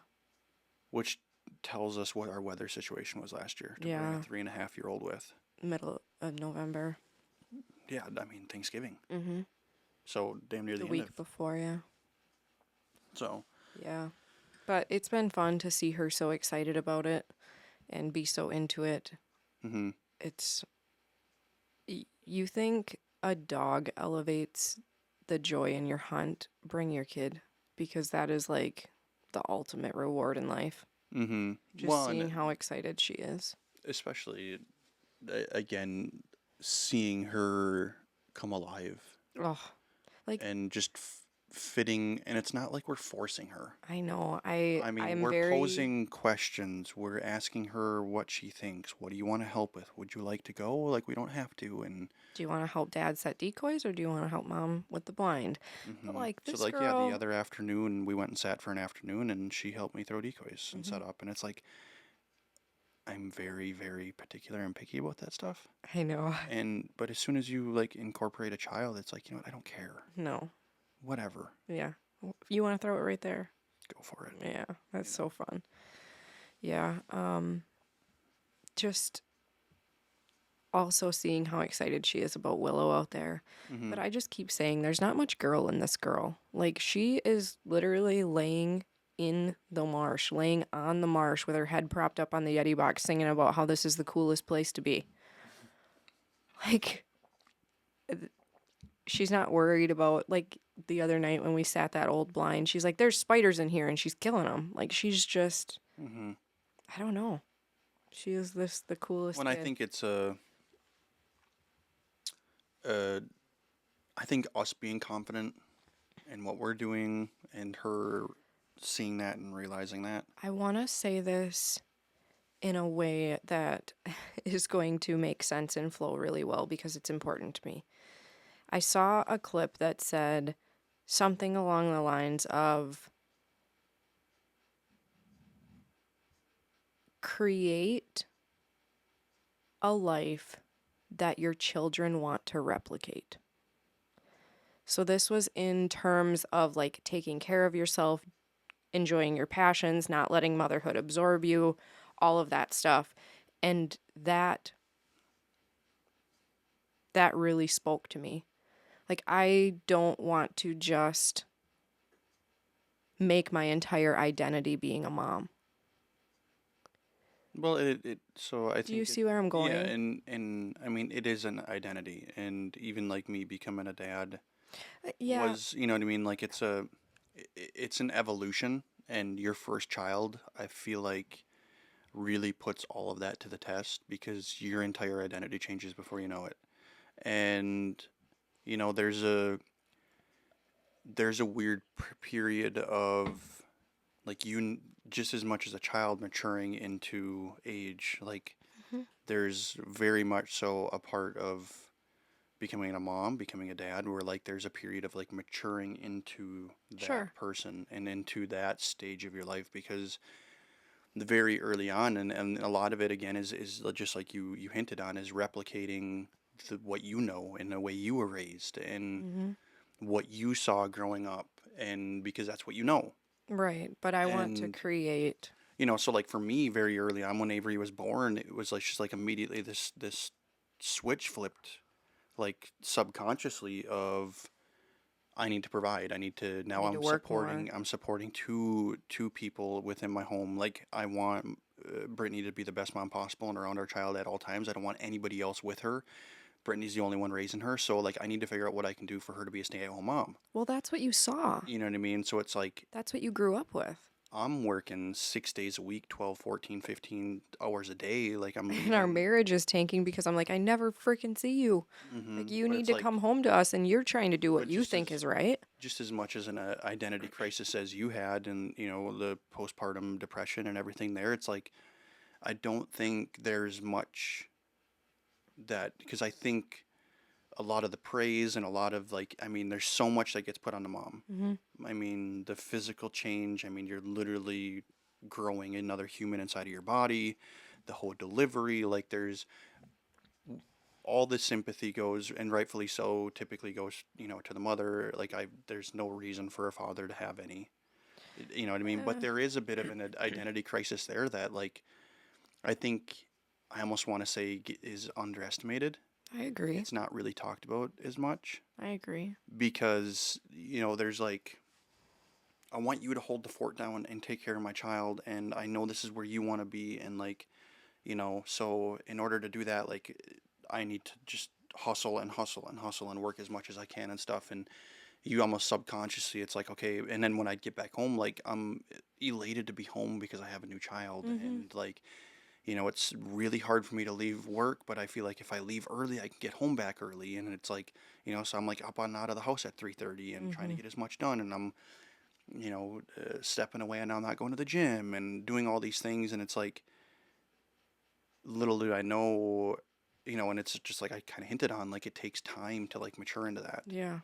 A: Which tells us what our weather situation was last year to bring a 3.5-year-old with.
B: Middle of November.
A: Yeah, I mean Thanksgiving. So damn near the end
B: week
A: of.
B: before, yeah.
A: So.
B: Yeah. But it's been fun to see her so excited about it and be so into it. It's. You think a dog elevates the joy in your hunt? Bring your kid. because that is like the ultimate reward in life.
A: Mm-hmm.
B: Just
A: Well,
B: seeing
A: and
B: how excited she is.
A: especially again, seeing her come alive
B: Oh, like
A: and just fitting, and it's not like we're forcing her.
B: I know.
A: I mean,
B: I'm
A: we're
B: very
A: posing questions. We're asking her what she thinks. What do you want to help with? Would you like to go? Like, we don't have to. And
B: Do you want to help dad set decoys or do you want to help mom with the blind? But like
A: so,
B: this
A: like, yeah, the
B: girl,
A: other afternoon, we went and sat for an afternoon, and she helped me throw decoys and
B: Mhm.
A: set up. And it's like, I'm very, very particular and picky about that stuff.
B: I know.
A: But as soon as you like incorporate a child, it's like, you know what? I don't care.
B: No.
A: Whatever.
B: Yeah. You want to throw it right there?
A: Go for it.
B: Yeah. That's
A: You
B: so fun. Yeah. Just also seeing how excited she is about Willow out there.
A: know.
B: But I just keep saying there's not much girl in this girl. Like she is literally laying in the marsh, laying on the marsh with her head propped up on the Yeti box singing about how this is the coolest place to be. Like she's not worried about like the other night when we sat that old blind. She's like, "There's spiders in here," and she's killing them. Like she's just,
A: Mm-hmm.
B: I don't know. She is the coolest
A: When I
B: kid.
A: think it's I think us being confident in what we're doing and her seeing that and realizing that.
B: I want to say this in a way that is going to make sense and flow really well because it's important to me. I saw a clip that said something along the lines of create a life that your children want to replicate. So this was in terms of like taking care of yourself, enjoying your passions, not letting motherhood absorb you, all of that stuff. And that really spoke to me. Like I don't want to just make my entire identity being a mom.
A: Well, so I
B: Do you
A: think
B: see where I'm going?
A: yeah, and I mean it is an identity, and even like me becoming a dad
B: Yeah.
A: was, you know what I mean, like it's an evolution, and your first child, I feel like really puts all of that to the test because your entire identity changes before you know it. And you know, there's a weird period of like just as much as a child maturing into age, like
B: Mhm.
A: there's very much so a part of becoming a mom, becoming a dad, where like there's a period of like maturing into that
B: Sure.
A: person and into that stage of your life because the very early on, and a lot of it again is just like you hinted on, is replicating what you know and the way you were raised and
B: Hmm.
A: what you saw growing up, and because that's what you know.
B: Right. But I want to
A: And
B: create.
A: you know, so like for me, very early on when Avery was born, it was like just like immediately this switch flipped, like subconsciously of I need to provide. I need to
B: I
A: now.
B: need to work more.
A: I'm supporting two people within my home. Like I want Brittany to be the best mom possible and around our child at all times. I don't want anybody else with her. Brittany's the only one raising her, so like I need to figure out what I can do for her to be a stay-at-home mom.
B: Well, that's what you saw.
A: You know what I mean? So it's like
B: That's what you grew up with.
A: I'm working 6 days a week, 12, 14, 15 hours a day. Like I'm
B: And our
A: leaving.
B: marriage is tanking because I'm like, I never freaking see you. Like, you
A: But
B: need
A: it's
B: to
A: like,
B: come home to us and you're trying to do what
A: but
B: you think is right.
A: just as much as an identity crisis as you had, and you know the postpartum depression and everything there. It's like I don't think there's much that because I think a lot of the praise and a lot of like I mean there's so much that gets put on the mom.
B: Hmm.
A: I mean the physical change. I mean you're literally growing another human inside of your body. The whole delivery, like there's all the sympathy goes, and rightfully so, typically goes, you know, to the mother. Like there's no reason for a father to have any, you know what I mean? But
B: Uh,
A: there is a bit of an identity crisis there that, like, I think I almost want to say is underestimated.
B: I agree.
A: It's not really talked about as much
B: I agree.
A: because, you know, there's like, I want you to hold the fort down and take care of my child, and I know this is where you want to be, and like, you know, so in order to do that, like, I need to just hustle and hustle and hustle and work as much as I can and stuff. And you almost subconsciously, it's like, okay. And then when I get back home, like, I'm elated to be home because I have a new child.
B: Mm-hmm.
A: And like, it's really hard for me to leave work, but I feel like if I leave early, I can get home back early. And it's like, so I'm like up on out of the house at 3:30 and trying to
B: Mm-hmm.
A: get as much done. And I'm, stepping away, and I'm not going to the gym and doing all these things. And it's like, little do I know, and it's just like I kind of hinted on, like, it takes time to like mature into that.
B: Yeah.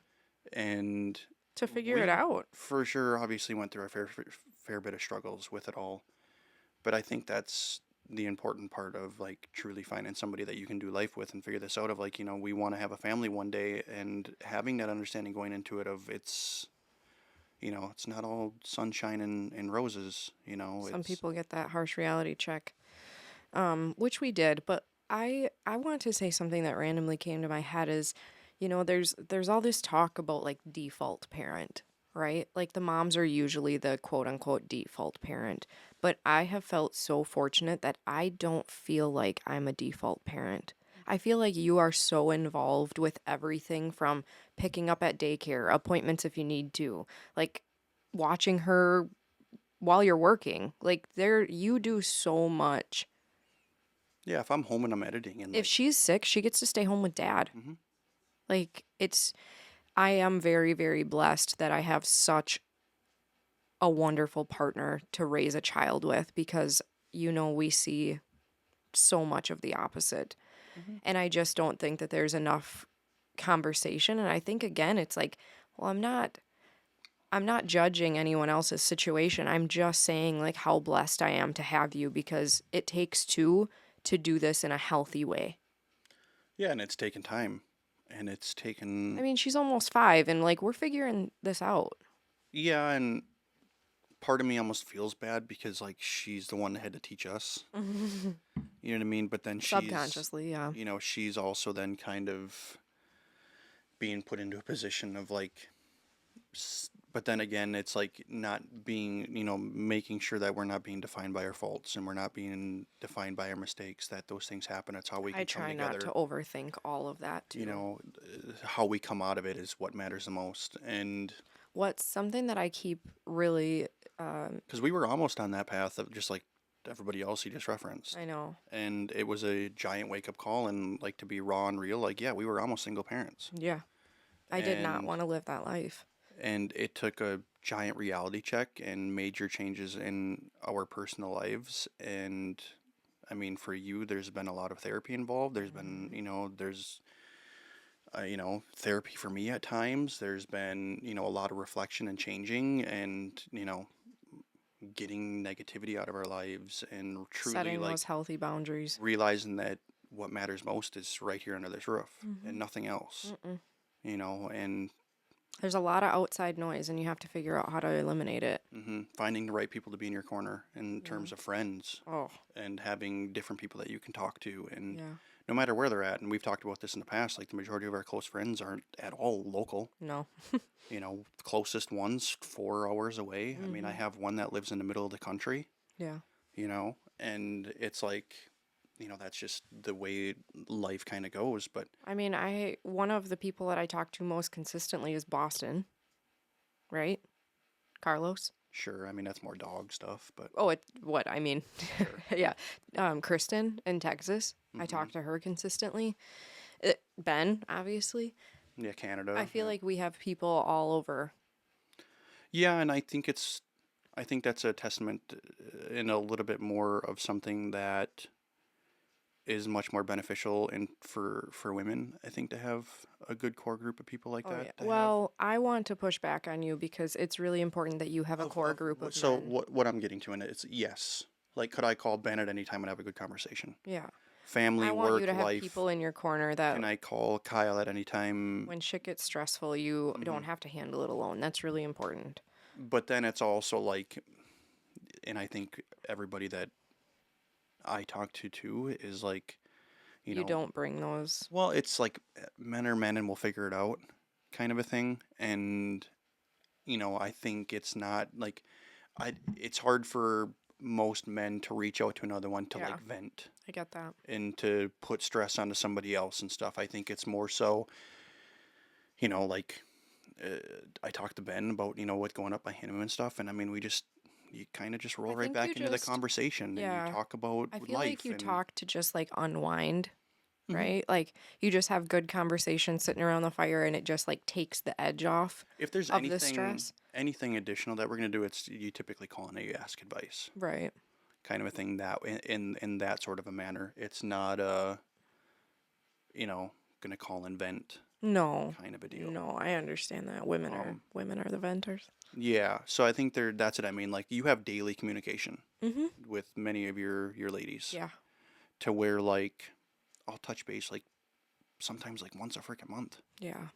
A: And
B: To figure it
A: we
B: out.
A: for sure obviously went through a fair bit of struggles with it all. But I think that's the important part of like truly finding somebody that you can do life with and figure this out, of like, we want to have a family one day, and having that understanding going into it of it's not all sunshine and roses,
B: Some
A: it's
B: people get that harsh reality check, which we did. But I want to say something that randomly came to my head is, there's all this talk about like default parent, right? Like the moms are usually the quote unquote default parent. But I have felt so fortunate that I don't feel like I'm a default parent. I feel like you are so involved with everything from picking up at daycare, appointments if you need to, like watching her while you're working. Like you do so much.
A: yeah, if I'm home and I'm editing and
B: If
A: like,
B: she's sick, she gets to stay home with dad.
A: hmm
B: Like I am very, very blessed that I have such a wonderful partner to raise a child with, because we see so much of the opposite.
A: hmm
B: And I just don't think that there's enough conversation. And I think again, it's like, well, I'm not judging anyone else's situation. I'm just saying like how blessed I am to have you, because it takes two to do this in a healthy way.
A: yeah, and it's taken time, and it's
B: I
A: taken,
B: mean, she's almost 5 and like we're figuring this out.
A: yeah. And part of me almost feels bad because like she's the one that had to teach us. You know what I mean? But then
B: Subconsciously, yeah.
A: she's also then kind of being put into a position of like, but then again, it's like not being, making sure that we're not being defined by our faults, and we're not being defined by our mistakes, that those things happen. It's how we
B: I
A: can come
B: try not to
A: together.
B: overthink all of that too.
A: How we come out of it is what matters the most. And
B: What's something that I keep really,
A: because we were almost on that path of just like everybody else you just referenced.
B: I know,
A: And it was a giant wake up call. And like, to be raw and real, like, yeah, we were almost single parents.
B: yeah, I did not
A: And
B: want to live that life.
A: it took a giant reality check and major changes in our personal lives. And I mean, for you, there's been a lot of therapy involved. There's been, there's therapy for me at times. There's been, a lot of reflection and changing, and getting negativity out of our lives, and truly
B: Setting
A: like
B: those healthy boundaries.
A: realizing that what matters most is right here under this roof and
B: Mm-hmm.
A: nothing else.
B: Mm-mm.
A: And
B: There's a lot of outside noise, and you have to figure out how to eliminate it.
A: finding the right people to be in your corner in
B: Yeah.
A: terms of friends,
B: Oh,
A: and having different people that you can talk to, and
B: yeah.
A: no matter where they're at. And we've talked about this in the past, like the majority of our close friends aren't at all local.
B: No.
A: Closest ones 4 hours away. I mean, I
B: Mm-hmm.
A: have one that lives in the middle of the country,
B: Yeah.
A: and it's like, that's just the way life kind of goes. But
B: I mean, one of the people that I talk to most consistently is Boston, right? Carlos.
A: sure, I mean, that's more dog stuff, but
B: Oh, what I mean,
A: sure.
B: yeah. Kristen in Texas. I
A: hmm
B: talk to her consistently. Ben, obviously.
A: Yeah, Canada.
B: I feel
A: Yeah.
B: like we have people all over.
A: Yeah, and I think that's a testament, in a little bit more of something that is much more beneficial and for women. I think to have a good core group of people like
B: Oh
A: that.
B: yeah.
A: To have.
B: Well, I want to push back on you because it's really important that you have a core group of
A: So
B: men.
A: what I'm getting to in it is yes. Like, could I call Ben at any time and have a good conversation?
B: Yeah.
A: Family,
B: I want you
A: work,
B: to have
A: life.
B: people in your corner that
A: Can I call Kyle at any time?
B: when shit gets stressful, you
A: hmm
B: don't have to handle it alone. That's really important.
A: But then it's also like, and I think everybody that I talk to too is like, you
B: You
A: know,
B: don't bring those.
A: well, it's like, men are men and we'll figure it out, kind of a thing. And I think it's not like, it's hard for most men to reach out to another one to
B: Yeah.
A: like vent
B: I get that.
A: and to put stress onto somebody else and stuff. I think it's more so, like, I talked to Ben about, what's going up by him and stuff. And I mean, you kind of just
B: I
A: roll right
B: think you
A: back into the
B: just,
A: conversation and you
B: yeah,
A: talk about
B: I feel like
A: life
B: you
A: and,
B: talk to just like unwind,
A: Mhm.
B: right? Like you just have good conversation sitting around the fire and it just like takes the edge off
A: if there's
B: of the stress.
A: anything additional that we're going to do, it's you typically call and you ask advice,
B: Right.
A: kind of a thing that in that sort of a manner. It's not you know, going to call and vent
B: No.
A: kind of a deal.
B: No, I understand that. Women are the venters.
A: Yeah, so I think that's what I mean. Like you have daily communication
B: Mm-hmm.
A: with many of your ladies
B: Yeah.
A: to where like I'll touch base like sometimes like once a freaking month.
B: Yeah.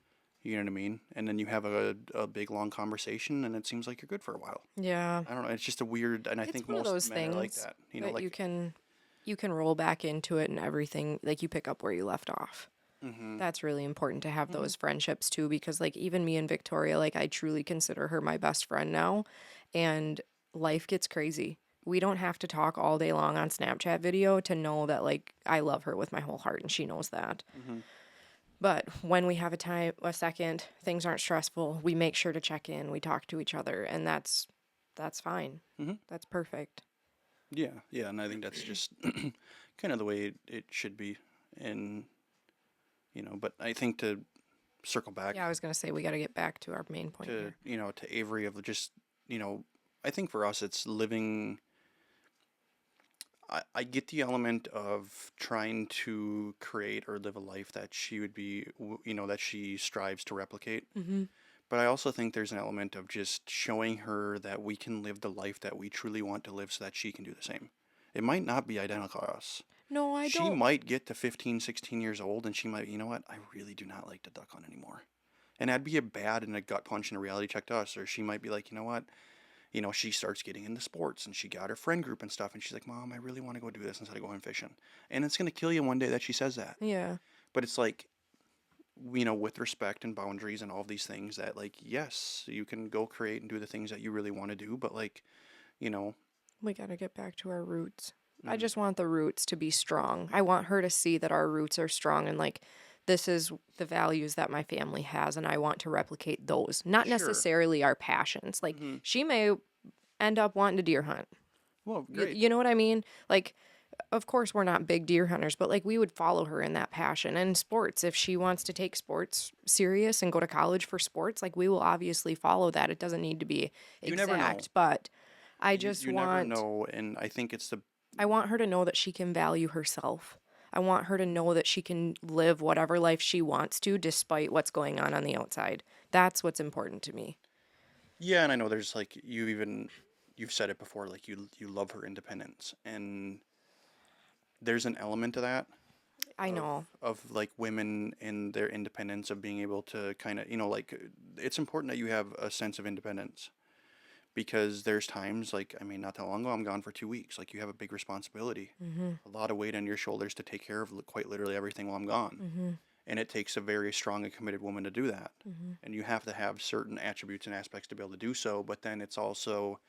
A: You know what I mean? And then you have a big long conversation and it seems like you're good for a while.
B: Yeah.
A: I don't know. It's just a weird, and I
B: It's
A: think
B: one of
A: most
B: those
A: men are like
B: things
A: that.
B: that
A: Like,
B: you can roll back into it and everything, like you pick up where you left off.
A: hmm
B: That's really important to have
A: hmm
B: those friendships too, because like even me and Victoria, like I truly consider her my best friend now, and life gets crazy. We don't have to talk all day long on Snapchat video to know that like I love her with my whole heart and she knows that.
A: hmm
B: But when we have a second, things aren't stressful, we make sure to check in, we talk to each other, and that's fine.
A: hmm
B: That's perfect.
A: Yeah, yeah, and I think that's just kind of the way it should be. And but I think to circle back
B: Yeah, I was gonna say we got to get back to our main point
A: to
B: here.
A: to Avery of just I think for us it's living. I get the element of trying to create or live a life that she would be, that she strives to replicate.
B: Mm-hmm.
A: But I also think there's an element of just showing her that we can live the life that we truly want to live so that she can do the same. It might not be identical to us.
B: No, I
A: She
B: don't.
A: might get to 15, 16 years old and she might, you know what, I really do not like to duck hunt anymore. And that'd be a bad and a gut punch and a reality check to us. Or she might be like, you know what, she starts getting into sports and she got her friend group and stuff. And she's like, Mom, I really want to go do this instead of going fishing. And it's going to kill you one day that she says that.
B: Yeah.
A: But it's like, with respect and boundaries and all of these things that, like, yes, you can go create and do the things that you really want to do. But, like, you know,
B: We got to get back to our roots. I
A: mm,
B: just want the roots to be strong. I want her to see that our roots are strong and like this is the values that my family has and I want to replicate those. Not
A: sure.
B: necessarily our passions. Like
A: Hmm.
B: she may end up wanting to deer hunt.
A: Well, great.
B: You know what I mean? Like of course we're not big deer hunters, but like we would follow her in that passion. And sports, if she wants to take sports serious and go to college for sports, like we will obviously follow that. It doesn't need to be
A: You never know.
B: exact, but I
A: You,
B: just
A: you never
B: want
A: know. And I think it's
B: I want her to know that she can value herself. I want her to know that she can live whatever life she wants to despite what's going on the outside. That's what's important to me.
A: yeah. And I know there's like, you've said it before, like, you love her independence. And there's an element to that
B: I
A: of
B: know.
A: like women in their independence of being able to kind of like it's important that you have a sense of independence because there's times like I mean not that long ago I'm gone for 2 weeks, like you have a big responsibility,
B: Mm-hmm.
A: a lot of weight on your shoulders to take care of quite literally everything while I'm gone.
B: Mm-hmm.
A: And it takes a very strong and committed woman to do that,
B: Mm-hmm.
A: and you have to have certain attributes and aspects to be able to do so, but then it's also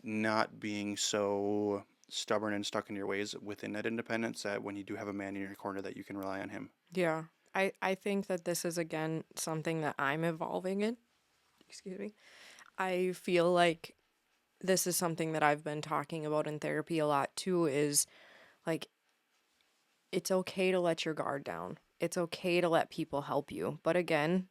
A: not being so stubborn and stuck in your ways within that independence that when you do have a man in your corner that you can rely on him.
B: Yeah. I think that this is again something that I'm evolving in. Excuse me. I feel like this is something that I've been talking about in therapy a lot too is like it's okay to let your guard down. It's okay to let people help you. But again,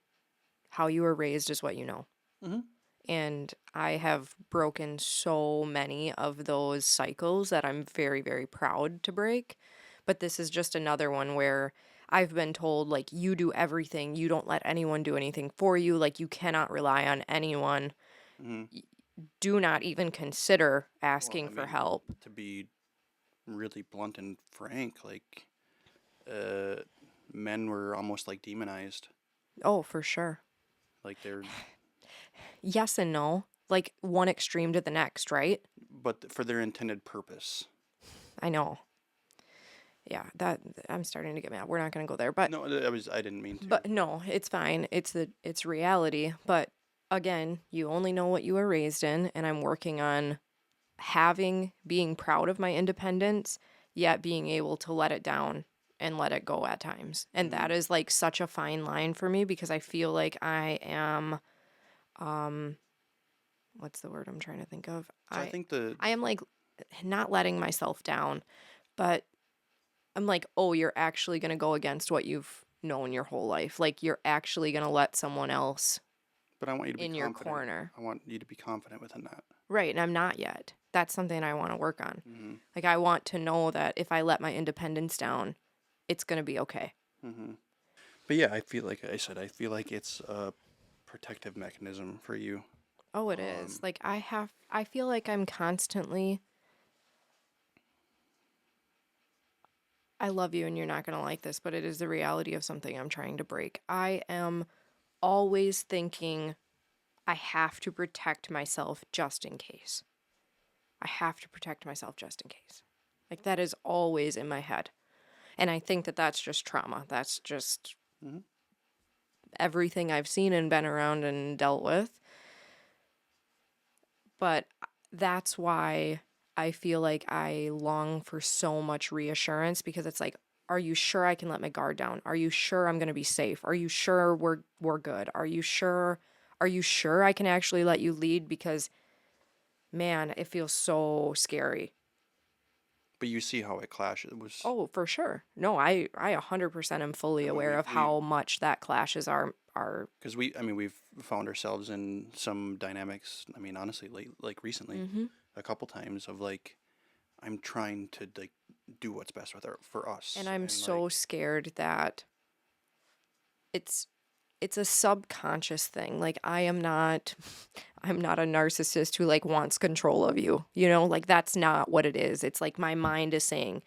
B: how you were raised is what you know.
A: Mm-hmm.
B: And I have broken so many of those cycles that I'm very, very proud to break. But this is just another one where I've been told, like, you do everything. You don't let anyone do anything for you. Like, you cannot rely on anyone.
A: Mm-hmm.
B: Do not even consider
A: Well,
B: asking
A: I
B: for
A: mean,
B: help.
A: to be really blunt and frank, like, uh, men were almost like demonized.
B: Oh, for sure.
A: Like they're,
B: Yes and no. Like, one extreme to the next, right?
A: but for their intended purpose.
B: I know. Yeah, that I'm starting to get mad. We're not going to go there, but
A: No, I didn't mean to.
B: But no, it's fine. It's reality. But again, you only know what you were raised in, and I'm working on being proud of my independence, yet being able to let it down and let it go at times. And that is like such a fine line for me because I feel like I am what's the word I'm trying to think of?
A: So I think the
B: I am like not letting myself down, but I'm like, oh, you're actually going to go against what you've known your whole life. Like, you're actually going to let someone else
A: but I want you to be
B: in your
A: confident.
B: corner.
A: I want you to be confident within that.
B: Right. And I'm not yet. That's something I want to work on.
A: Mm-hmm.
B: Like, I want to know that if I let my independence down, it's going to be okay.
A: Mm-hmm. But yeah, I feel like I said, I feel like it's a protective mechanism for you.
B: Oh, it is. Like, I feel like I'm constantly, I love you and you're not going to like this, but it is the reality of something I'm trying to break. I am always thinking I have to protect myself just in case. I have to protect myself just in case. Like, that is always in my head. And I think that that's just trauma. That's just everything I've seen and been around and dealt with. But that's why I feel like I long for so much reassurance because it's like, are you sure I can let my guard down? Are you sure I'm going to be safe? Are you sure we're good? Are you sure I can actually let you lead? Because man, it feels so scary.
A: But you see how it clashes. It was
B: Oh, for sure. No, I 100% am fully
A: I mean,
B: aware of how much that clashes our
A: because we've found ourselves in some dynamics. I mean, honestly, like recently, a couple times of like I'm trying to like do what's best for us,
B: and I'm
A: and
B: so
A: like,
B: scared that it's a subconscious thing. Like I'm not a narcissist who like wants control of you. You know, like that's not what it is. It's like my mind is saying,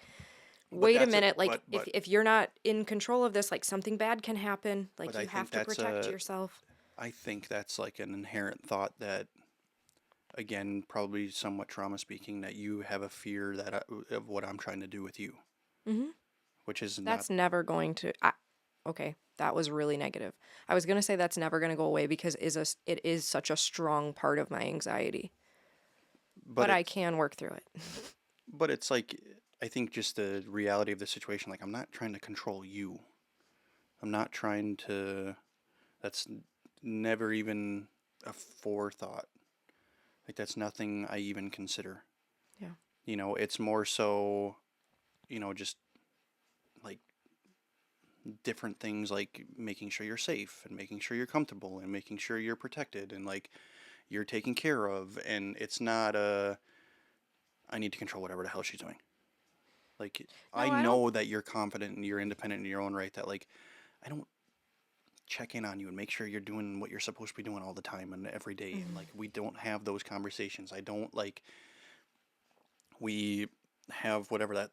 A: but
B: "Wait a
A: that's a,
B: minute, like
A: but
B: if you're not in control of this, like something bad can happen.
A: but
B: Like
A: I
B: you
A: think
B: have to
A: that's
B: protect yourself."
A: I think that's like an inherent thought that, again, probably somewhat trauma speaking, that you have a fear that of what I'm trying to do with you,
B: Mhm.
A: which is not.
B: That's never going to okay, that was really negative. I was going to say that's never going to go away because it is such a strong part of my anxiety.
A: But
B: But I
A: it's
B: can work through it.
A: but it's like I think just the reality of the situation. Like I'm not trying to control you. I'm not trying to. That's never even a forethought. Like that's nothing I even consider.
B: Yeah.
A: It's more so, just like different things like making sure you're safe and making sure you're comfortable and making sure you're protected and like you're taken care of. And it's not I need to control whatever the hell she's doing. Like I
B: No, I don't.
A: know that you're confident and you're independent in your own right. That like I don't check in on you and make sure you're doing what you're supposed to be doing all the time and every day. And like we don't have those conversations. I don't like we have whatever that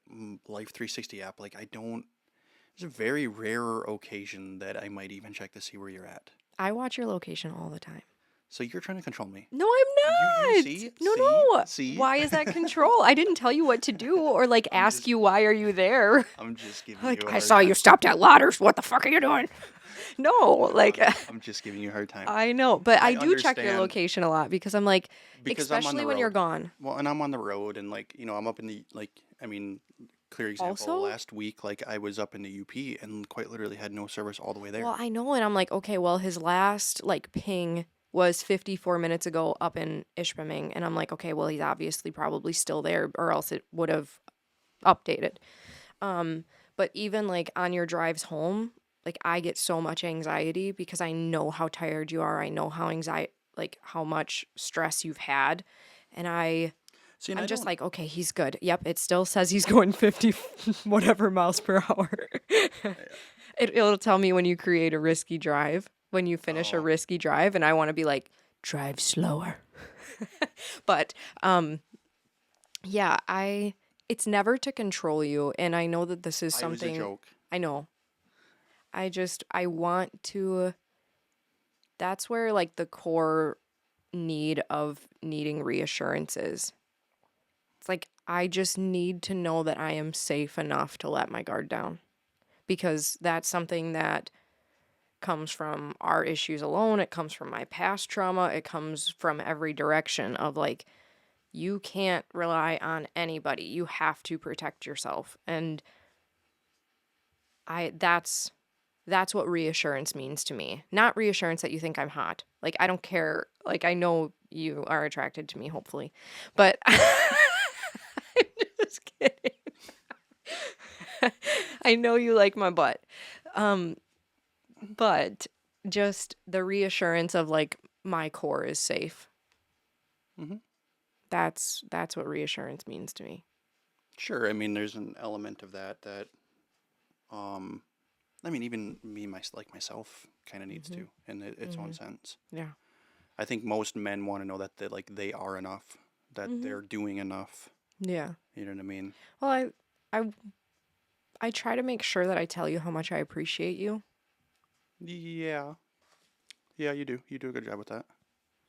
A: Life 360 app. Like I don't. It's a very rare occasion that I might even check to see where you're at.
B: I watch your location all the time.
A: So you're trying to control me.
B: No, I'm
A: You
B: not.
A: see,
B: No. Why is that control? I didn't tell you what to do or like
A: I'm
B: ask
A: just,
B: you why are you there.
A: I'm just giving
B: Like
A: you a
B: I
A: hard
B: saw
A: time.
B: you stopped at Ladders. What the fuck are you doing? No, like
A: I'm just giving you a hard time.
B: I know, but I do check your
A: understand
B: location a lot because I'm like,
A: because I'm on
B: especially
A: the
B: when you're
A: road.
B: gone.
A: Well, and I'm on the road, and like I'm up in the I mean, clear example.
B: Also,
A: Last week, like I was up in the UP and quite literally had no service all the way there.
B: well, I know, and I'm like, okay, well, his last like ping was 54 minutes ago up in Ishpeming, and I'm like, okay, well, he's obviously probably still there, or else it would have updated. But even like on your drives home, like I get so much anxiety because I know how tired you are. I know how like how much stress you've had, and
A: See, and
B: I'm
A: I
B: just
A: don't.
B: like, okay, he's good. Yep, it still says he's going 50 whatever miles per hour. It'll tell me when you create a risky drive, when you finish a
A: Oh,
B: risky drive, and I want to be like, drive slower. But yeah, it's never to control you, and I know that this is
A: I was a
B: something
A: joke.
B: I know. I want to that's where like the core need of needing reassurance is. It's like I just need to know that I am safe enough to let my guard down because that's something that comes from our issues alone. It comes from my past trauma. It comes from every direction of like, you can't rely on anybody. You have to protect yourself. And that's what reassurance means to me. Not reassurance that you think I'm hot. Like, I don't care. Like, I know you are attracted to me, hopefully. But I'm just kidding. I know you like my butt. But just the reassurance of like my core is safe.
A: Mm-hmm.
B: That's what reassurance means to me.
A: Sure. I mean, there's an element of that, um, I mean, even me, myself, kind of needs to, in its own sense.
B: Yeah.
A: I think most men want to know that they are enough, that they're doing enough.
B: Yeah.
A: You know what I mean?
B: Well, I I try to make sure that I tell you how much I appreciate you.
A: Yeah. Yeah, you do. You do a good job with that.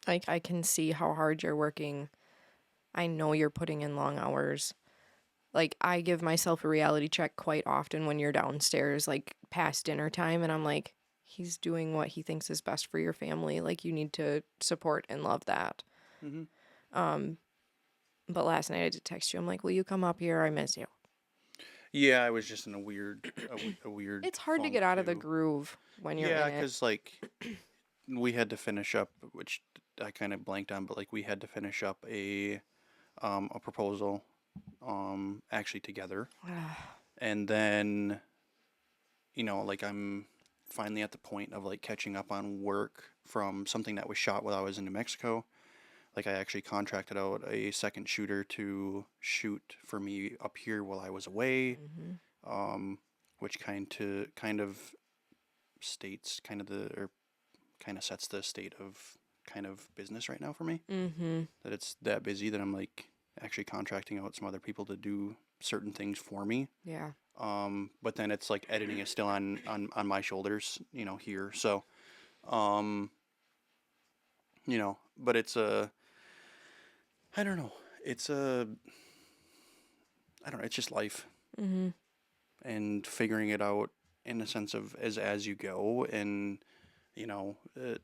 B: Like, I can see how hard you're working. I know you're putting in long hours. Like, I give myself a reality check quite often when you're downstairs, like past dinner time, and I'm like, he's doing what he thinks is best for your family. Like, you need to support and love that.
A: Mm-hmm.
B: But last night I did text you. I'm like, will you come up here? I miss you.
A: Yeah, I was just in a weird
B: It's hard to
A: funk
B: get out of the
A: too.
B: groove when you're
A: Yeah,
B: in it.
A: because like we had to finish up, which I kind of blanked on, but like we had to finish up a proposal, actually together, and then like I'm finally at the point of like catching up on work from something that was shot while I was in New Mexico. Like I actually contracted out a second shooter to shoot for me up here while I was away, which kind of states kind of the or kind of sets the state of kind of business right now for me.
B: Mm-hmm.
A: That it's that busy that I'm like actually contracting out some other people to do certain things for me.
B: Yeah.
A: But then it's like editing is still on my shoulders, here. So, um, but it's I don't know. It's I don't know. It's just life
B: Mm-hmm.
A: and figuring it out in the sense of as you go. And, you know, uh,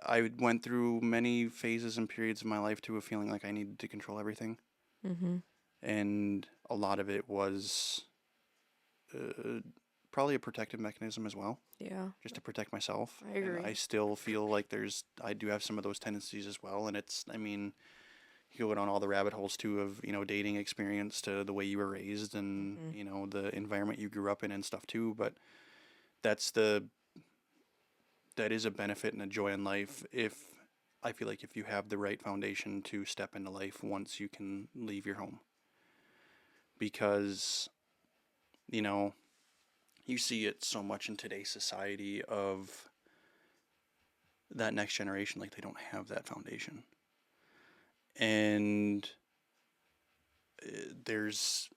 A: I went through many phases and periods of my life too of feeling like I needed to control everything.
B: Mm-hmm.
A: And a lot of it was uh, probably a protective mechanism as well,
B: Yeah.
A: just to protect myself.
B: I
A: And
B: agree.
A: I still feel like I do have some of those tendencies as well. And I mean, you go down all the rabbit holes too of, dating experience to the way you were raised and,
B: Mm-hmm.
A: the environment you grew up in and stuff too. But that's the, that is a benefit and a joy in life if I feel like if you have the right foundation to step into life once you can leave your home. Because, you know, you see it so much in today's society of that next generation, like they don't have that foundation. And there's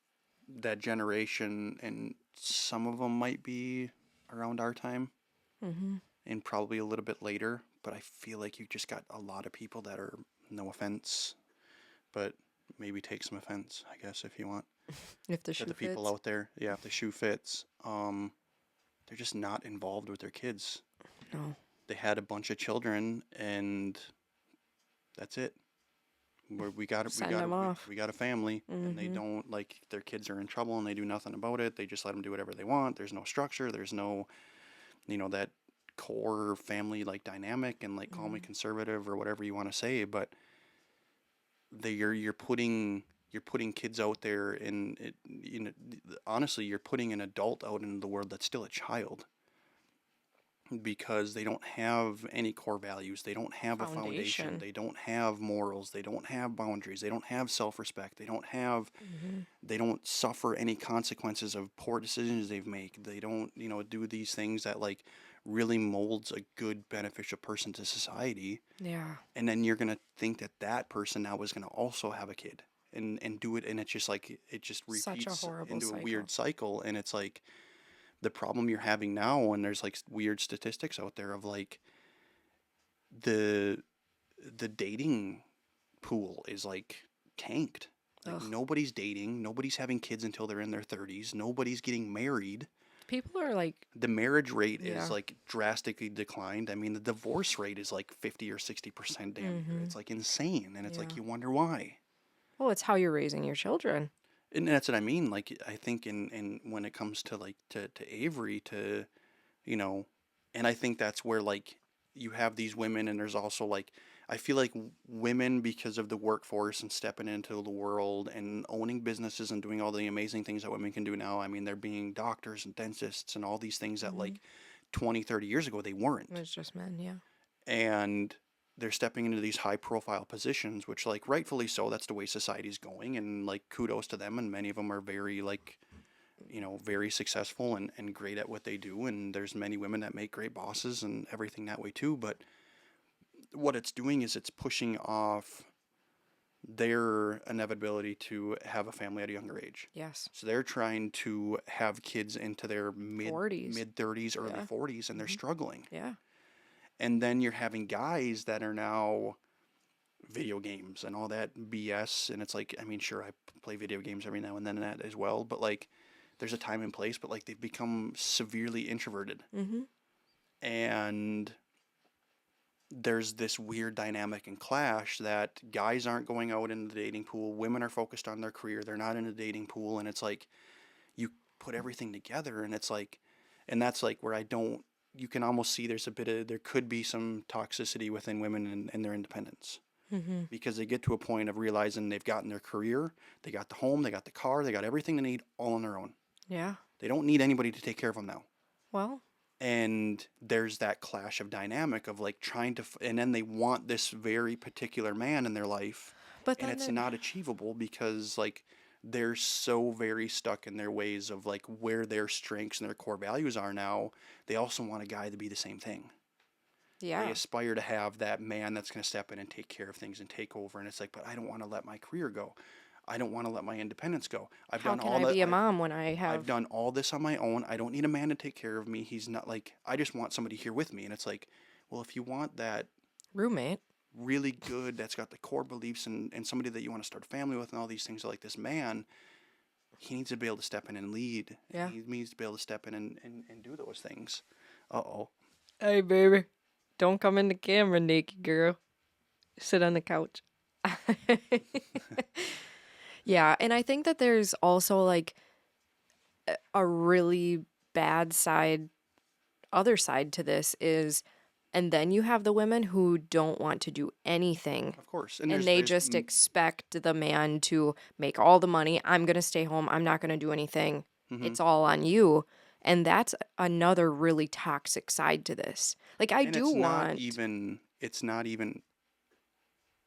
A: that generation, and some of them might be around our time
B: Mm-hmm.
A: and probably a little bit later. But I feel like you just got a lot of people that are, no offense, but maybe take some offense, I guess, if you want.
B: If the
A: That
B: shoe
A: the people
B: fits.
A: out there, yeah, if the shoe fits, they're just not involved with their kids.
B: No.
A: They had a bunch of children, and that's it. We got it.
B: Send them off.
A: We got a family, and they
B: Mm-hmm.
A: don't like their kids are in trouble, and they do nothing about it. They just let them do whatever they want. There's no structure. There's no, that core family like dynamic, and like call me
B: Mm-hmm.
A: conservative or whatever you want to say, but you're putting kids out there, and honestly, you're putting an adult out into the world that's still a child because they don't have any core values. They don't have a foundation.
B: Foundation.
A: They don't have morals. They don't have boundaries. They don't have self-respect.
B: Mm-hmm.
A: They don't suffer any consequences of poor decisions they've made. They don't, do these things that like really molds a good beneficial person to society.
B: Yeah.
A: And then you're going to think that that person now is going to also have a kid and do it. And it's just like, it just
B: Such a
A: repeats
B: horrible
A: into a
B: cycle.
A: weird cycle. And it's like, the problem you're having now, and there's like weird statistics out there of like the the dating pool is like tanked. Like
B: Ugh.
A: nobody's dating, nobody's having kids until they're in their 30s, nobody's getting married.
B: People are like,
A: The marriage rate is
B: yeah.
A: like drastically declined. I mean, the divorce rate is like 50 or 60% damn near.
B: Mm-hmm.
A: It's like insane, and it's
B: Yeah.
A: like you wonder why.
B: Well, it's how you're raising your children.
A: And that's what I mean. Like, I think in when it comes to like to Avery to, you know, and I think that's where like you have these women, and there's also like I feel like women, because of the workforce and stepping into the world and owning businesses and doing all the amazing things that women can do now. I mean, they're being doctors and dentists and all these things that
B: Mm-hmm.
A: like 20, 30 years ago they
B: It
A: weren't.
B: was just men, yeah.
A: And they're stepping into these high profile positions, which like rightfully so, that's the way society's going, and like kudos to them, and many of them are very like, very successful and great at what they do, and there's many women that make great bosses and everything that way too. But what it's doing is it's pushing off their inevitability to have a family at a younger age.
B: Yes.
A: So they're trying to have kids into their
B: 40s.
A: mid 30s, early
B: Yeah.
A: 40s, and they're
B: Mm-hmm.
A: struggling.
B: Yeah.
A: And then you're having guys that are now video games and all that BS. And it's like, I mean, sure, I play video games every now and then that as well, but like, there's a time and place, but like they've become severely introverted.
B: Mm-hmm.
A: And there's this weird dynamic and clash that guys aren't going out in the dating pool, women are focused on their career, they're not in a dating pool, and it's like you put everything together, and it's like, and that's like where I don't, you can almost see there's a bit of, there could be some toxicity within women and their independence,
B: Mm-hmm.
A: because they get to a point of realizing they've gotten their career, they got the home, they got the car, they got everything they need all on their own.
B: Yeah.
A: They don't need anybody to take care of them now.
B: Well,
A: And there's that clash of dynamic of like trying to, and then they want this very particular man in their life,
B: but
A: and
B: then
A: it's not achievable because like they're so very stuck in their ways of like where their strengths and their core values are now. They also want a guy to be the same thing.
B: yeah.
A: They aspire to have that man that's going to step in and take care of things and take over. And it's like, but I don't want to let my career go. I don't want to let my independence go. I've
B: How
A: done
B: can
A: all
B: I
A: that.
B: be a mom when I
A: I've
B: have
A: done all this on my own. I don't need a man to take care of me. He's not like, I just want somebody here with me. And it's like, well, if you want that
B: roommate?
A: really good, that's got the core beliefs and somebody that you want to start a family with and all these things, like this man, he needs to be able to step in and lead.
B: Yeah.
A: And he needs to be able to step in and do those things. Uh-oh.
B: Hey, baby. Don't come in the camera, naked girl. Sit on the couch. Yeah, and I think that there's also like a really bad side, other side to this is, and then you have the women who don't want to do anything.
A: Of course.
B: And
A: there's,
B: they
A: there's
B: just expect the man to make all the money. I'm going to stay home. I'm not going to do anything.
A: mhm.
B: It's all on you. And that's another really toxic side to this. Like, I
A: And
B: do want.
A: it's not even,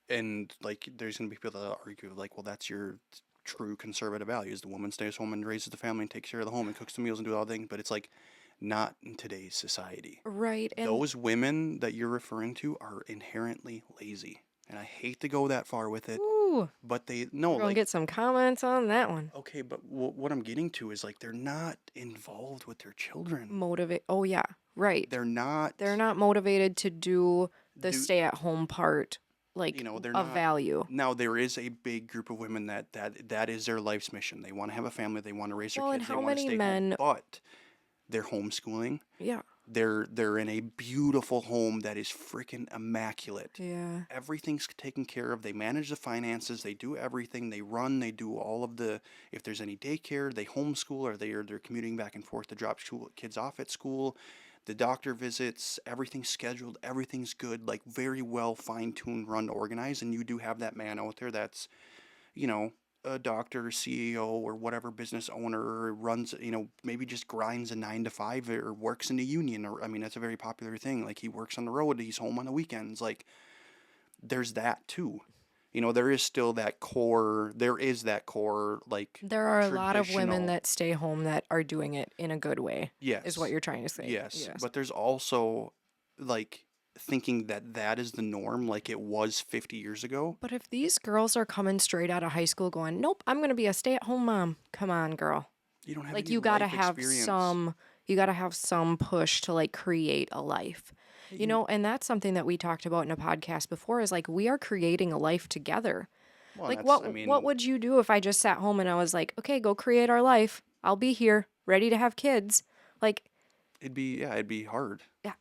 A: and like there's going to be people that argue like, well, that's your true conservative values. The woman stays home and raises the family and takes care of the home and cooks the meals and do all the things. But it's like, not in today's society.
B: Right. And
A: Those women that you're referring to are inherently lazy. And I hate to go that far with it,
B: ooh,
A: but they, no,
B: we're going to
A: like,
B: get some comments on that one.
A: okay, but what I'm getting to is like, they're not involved with their children.
B: Motivate. Oh, yeah. Right.
A: They're not,
B: They're not motivated to do the
A: Do-
B: stay at home part, like,
A: they're
B: of
A: not,
B: value.
A: now there is a big group of women that is their life's mission. They want to have a family, they want to raise their
B: Well, and
A: kids, they
B: how
A: want to
B: many
A: stay
B: men-
A: home, but they're homeschooling.
B: Yeah.
A: They're in a beautiful home that is freaking immaculate.
B: Yeah.
A: Everything's taken care of. They manage the finances. They do everything. They run. They do all of the. If there's any daycare, they homeschool, or they're commuting back and forth to drop kids off at school. The doctor visits. Everything's scheduled. Everything's good. Like very well fine-tuned, run, organized. And you do have that man out there that's, a doctor, CEO, or whatever business owner runs, maybe just grinds a 9 to 5 or works in the union. Or, I mean, that's a very popular thing. Like he works on the road, he's home on the weekends. Like there's that too. There is still that core, like
B: There are a lot of women
A: traditional-
B: that stay home that are doing it in a good way,
A: yes,
B: is what you're trying to say.
A: yes. But there's also like thinking that is the norm like it was 50 years ago.
B: But if these girls are coming straight out of high school going, nope, I'm going to be a stay-at-home mom. Come on, girl.
A: You don't have
B: Like
A: any
B: you got to
A: life
B: have
A: experience.
B: you got to have some push to like create a life. And that's something that we talked about in a podcast before is like we are creating a life together.
A: Well,
B: Like
A: that's-
B: what would you do if I just sat home and I was like, "Okay, go create our life. I'll be here, ready to have kids." Like
A: it'd be hard.
B: Yeah.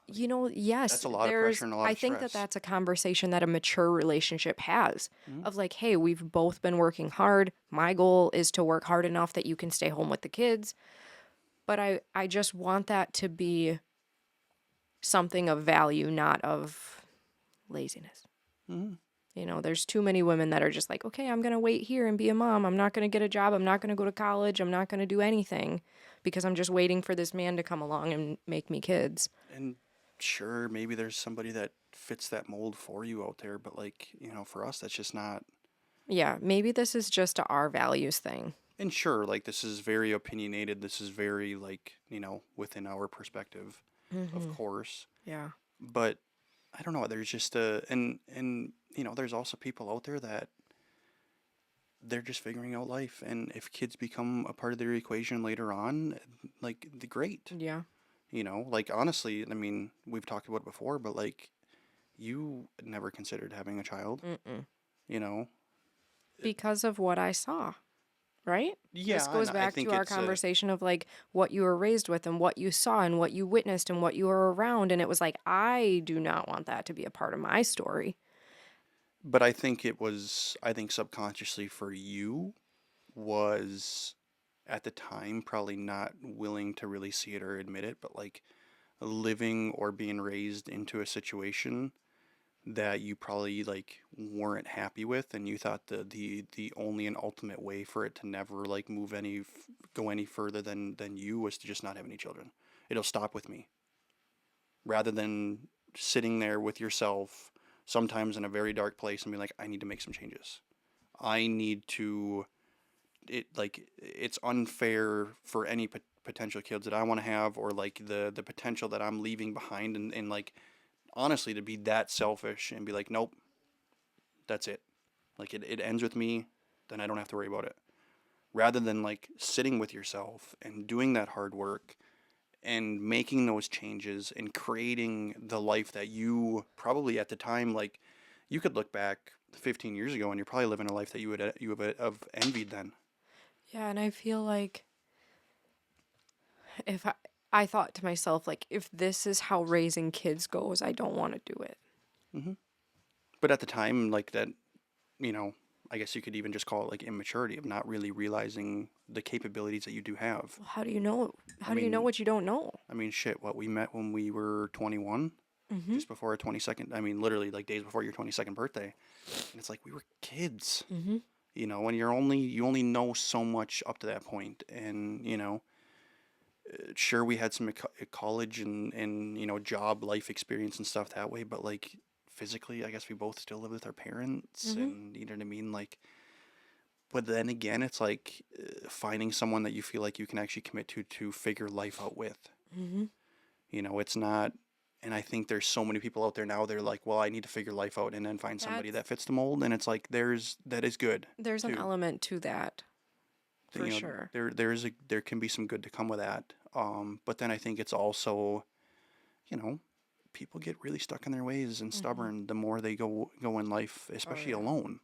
B: Yes,
A: That's a lot of pressure and a lot
B: I
A: of
B: think that
A: stress.
B: that's a conversation that a mature relationship has
A: Mhm.
B: of like, hey, we've both been working hard. My goal is to work hard enough that you can stay home with the kids. But I just want that to be something of value, not of laziness.
A: Mhm.
B: There's too many women that are just like, okay, I'm going to wait here and be a mom. I'm not going to get a job. I'm not going to go to college. I'm not going to do anything because I'm just waiting for this man to come along and make me kids.
A: And sure, maybe there's somebody that fits that mold for you out there, but like, for us, that's just not.
B: Yeah, maybe this is just a our values thing.
A: And sure, like this is very opinionated. This is very like, within our perspective, of
B: Mm-hmm.
A: course.
B: Yeah.
A: But I don't know. There's just and there's also people out there that they're just figuring out life, and if kids become a part of their equation later on, like the great.
B: Yeah.
A: Like honestly, I mean, we've talked about it before, but like you never considered having a child,
B: Mm-mm.
A: you know?
B: Because of what I saw, right? This
A: Yeah, and
B: goes
A: I
B: back to
A: think
B: our
A: it's a
B: conversation of like what you were raised with and what you saw and what you witnessed and what you were around. And it was like, I do not want that to be a part of my story.
A: but I think subconsciously for you was at the time probably not willing to really see it or admit it, but like living or being raised into a situation that you probably like weren't happy with, and you thought the only and ultimate way for it to never like go any further than you was to just not have any children. It'll stop with me, rather than sitting there with yourself sometimes in a very dark place and be like, I need to make some changes. I need to it's unfair for any potential kids that I want to have, or like the potential that I'm leaving behind, and like honestly to be that selfish and be like, nope, that's it. Like it ends with me, then I don't have to worry about it. Rather than like sitting with yourself and doing that hard work and making those changes and creating the life that you probably at the time, like you could look back 15 years ago and you're probably living a life that you would have envied then.
B: Yeah. And I feel like if I thought to myself, like, if this is how raising kids goes, I don't want to do it.
A: Hmm. But at the time, like that, you know, I guess you could even just call it like immaturity of not really realizing the capabilities that you do have.
B: Well, how do you know?
A: I
B: How do you know
A: mean,
B: what you don't know?
A: shit, what we met when we were 21,
B: Mm-hmm.
A: just before our 22nd, I mean, literally like days before your 22nd birthday. And it's like we were kids,
B: Mm-hmm.
A: and you only know so much up to that point. And, sure, we had some college and, job life experience and stuff that way, but like physically, I guess we both still live with our parents,
B: Mm-hmm.
A: and you know what I mean? Like, but then again, it's like finding someone that you feel like you can actually commit to figure life out with.
B: Mm-hmm.
A: It's not, and I think there's so many people out there now. They're like, well, I need to figure life out and then find somebody
B: That's
A: that fits the mold, and it's like that is good
B: there's an
A: too.
B: element to that for sure.
A: There can be some good to come with that. But then I think it's also, you know, people get really stuck in their ways and
B: Mm-hmm.
A: stubborn the more they go in life,
B: Oh
A: especially
B: yeah.
A: alone.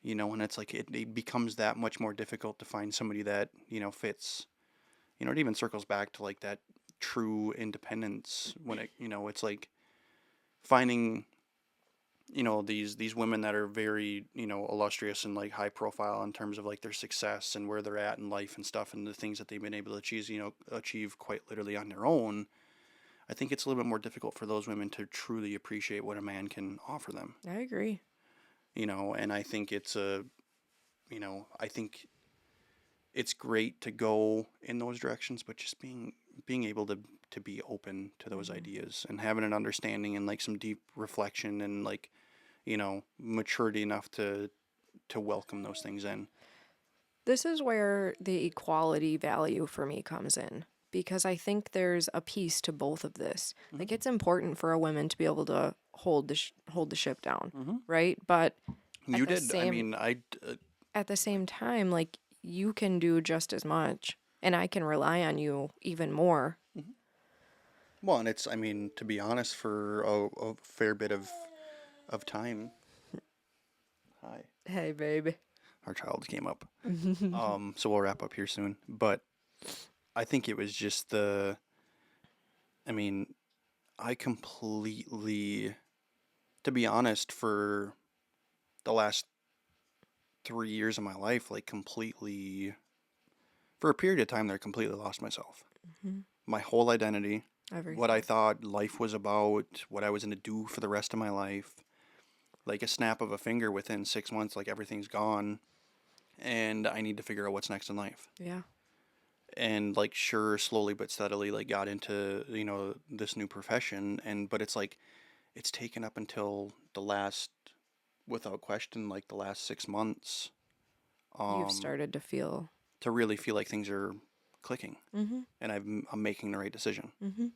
A: And it's like it becomes that much more difficult to find somebody that fits. It even circles back to like that true independence when it's like finding these women that are very illustrious and like high profile in terms of like their success and where they're at in life and stuff, and the things that they've been able to achieve quite literally on their own. I think it's a little bit more difficult for those women to truly appreciate what a man can offer them.
B: I agree.
A: And I think I think it's great to go in those directions, but just being able to be open to those
B: Mm-hmm.
A: ideas and having an understanding and like some deep reflection and like maturity enough to welcome those things in.
B: This is where the equality value for me comes in because I think there's a piece to both of this.
A: Mm-hmm.
B: Like it's important for a woman to be able to hold the ship down,
A: Mm-hmm.
B: right? But at
A: You
B: the
A: did. I
B: same
A: mean,
B: at the same time, like you can do just as much, and I can rely on you even more.
A: mhm. Well, and it's, I mean, to be honest, for a fair bit of time. Hi.
B: Hey, baby.
A: Our child came up. So we'll wrap up here soon. But I think it was just I mean, I completely, to be honest, for the last 3 years of my life, like completely, for a period of time there, completely lost myself.
B: Hmm.
A: My whole identity, what I
B: Everything.
A: thought life was about, what I was going to do for the rest of my life. Like a snap of a finger within 6 months, like everything's gone, and I need to figure out what's next in life.
B: Yeah.
A: And like, sure, slowly but steadily, like got into, this new profession. And, but it's like, it's taken up until the last, without question, like the last 6 months,
B: You've
A: um,
B: started to feel.
A: to really feel like things are clicking
B: Mm-hmm.
A: and I'm making the right decision.
B: Mm-hmm.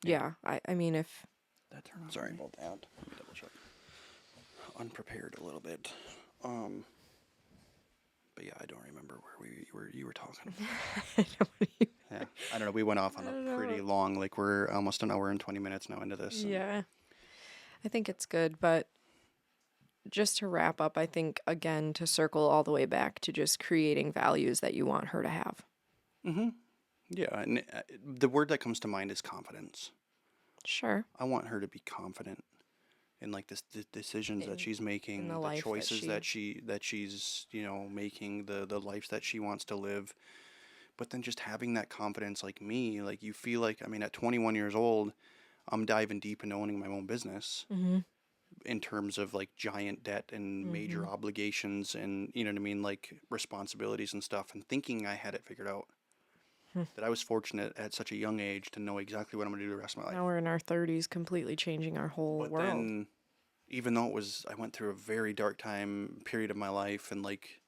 A: Yeah.
B: Yeah. I mean, if.
A: That turn on. Sorry about that. Let me double check. Unprepared a little bit. Um, but yeah, I don't remember where you were talking.
B: I don't even-
A: Yeah, I don't know. We went off on
B: I don't
A: a pretty
B: know.
A: long. Like we're almost an hour and 20 minutes now into this. And
B: Yeah. I think it's good, but just to wrap up, I think again to circle all the way back to just creating values that you want her to have.
A: mm-hmm. Yeah, and the word that comes to mind is confidence.
B: Sure.
A: I want her to be confident in like the decisions that
B: In
A: she's
B: in
A: making,
B: the
A: the
B: life that
A: choices
B: she.
A: that she's making, the life that she wants to live. But then just having that confidence, like me, like you feel like, I mean, at 21 years old, I'm diving deep into owning my own business
B: Mm-hmm.
A: in terms of like giant debt and
B: Mm-hmm.
A: major obligations and, you know what I mean, like responsibilities and stuff, and thinking I had it figured out. That I was fortunate at such a young age to know exactly what I'm going to do the rest of my life.
B: Now we're in our 30s, completely changing our whole
A: But
B: world.
A: then, even though I went through a very dark time period of my life, and like,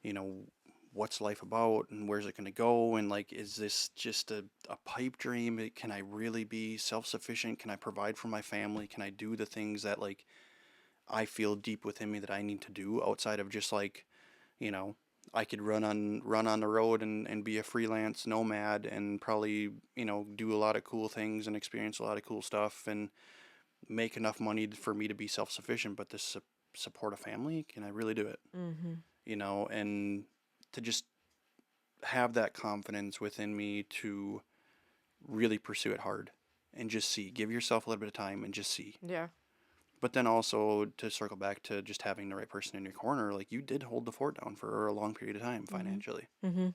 A: you know, what's life about and where's it going to go? And like, is this just a pipe dream? Can I really be self sufficient? Can I provide for my family? Can I do the things that like I feel deep within me that I need to do outside of just like, you know, I could run on the road and be a freelance nomad and probably, do a lot of cool things and experience a lot of cool stuff and make enough money for me to be self sufficient, but to support a family, can I really do it?
B: Mm-hmm.
A: And to just have that confidence within me to really pursue it hard and just see, give yourself a little bit of time and just see.
B: Yeah.
A: But then also to circle back to just having the right person in your corner, like you did hold the fort down for a long period of time
B: Mm-hmm.
A: financially,
B: Mm-hmm.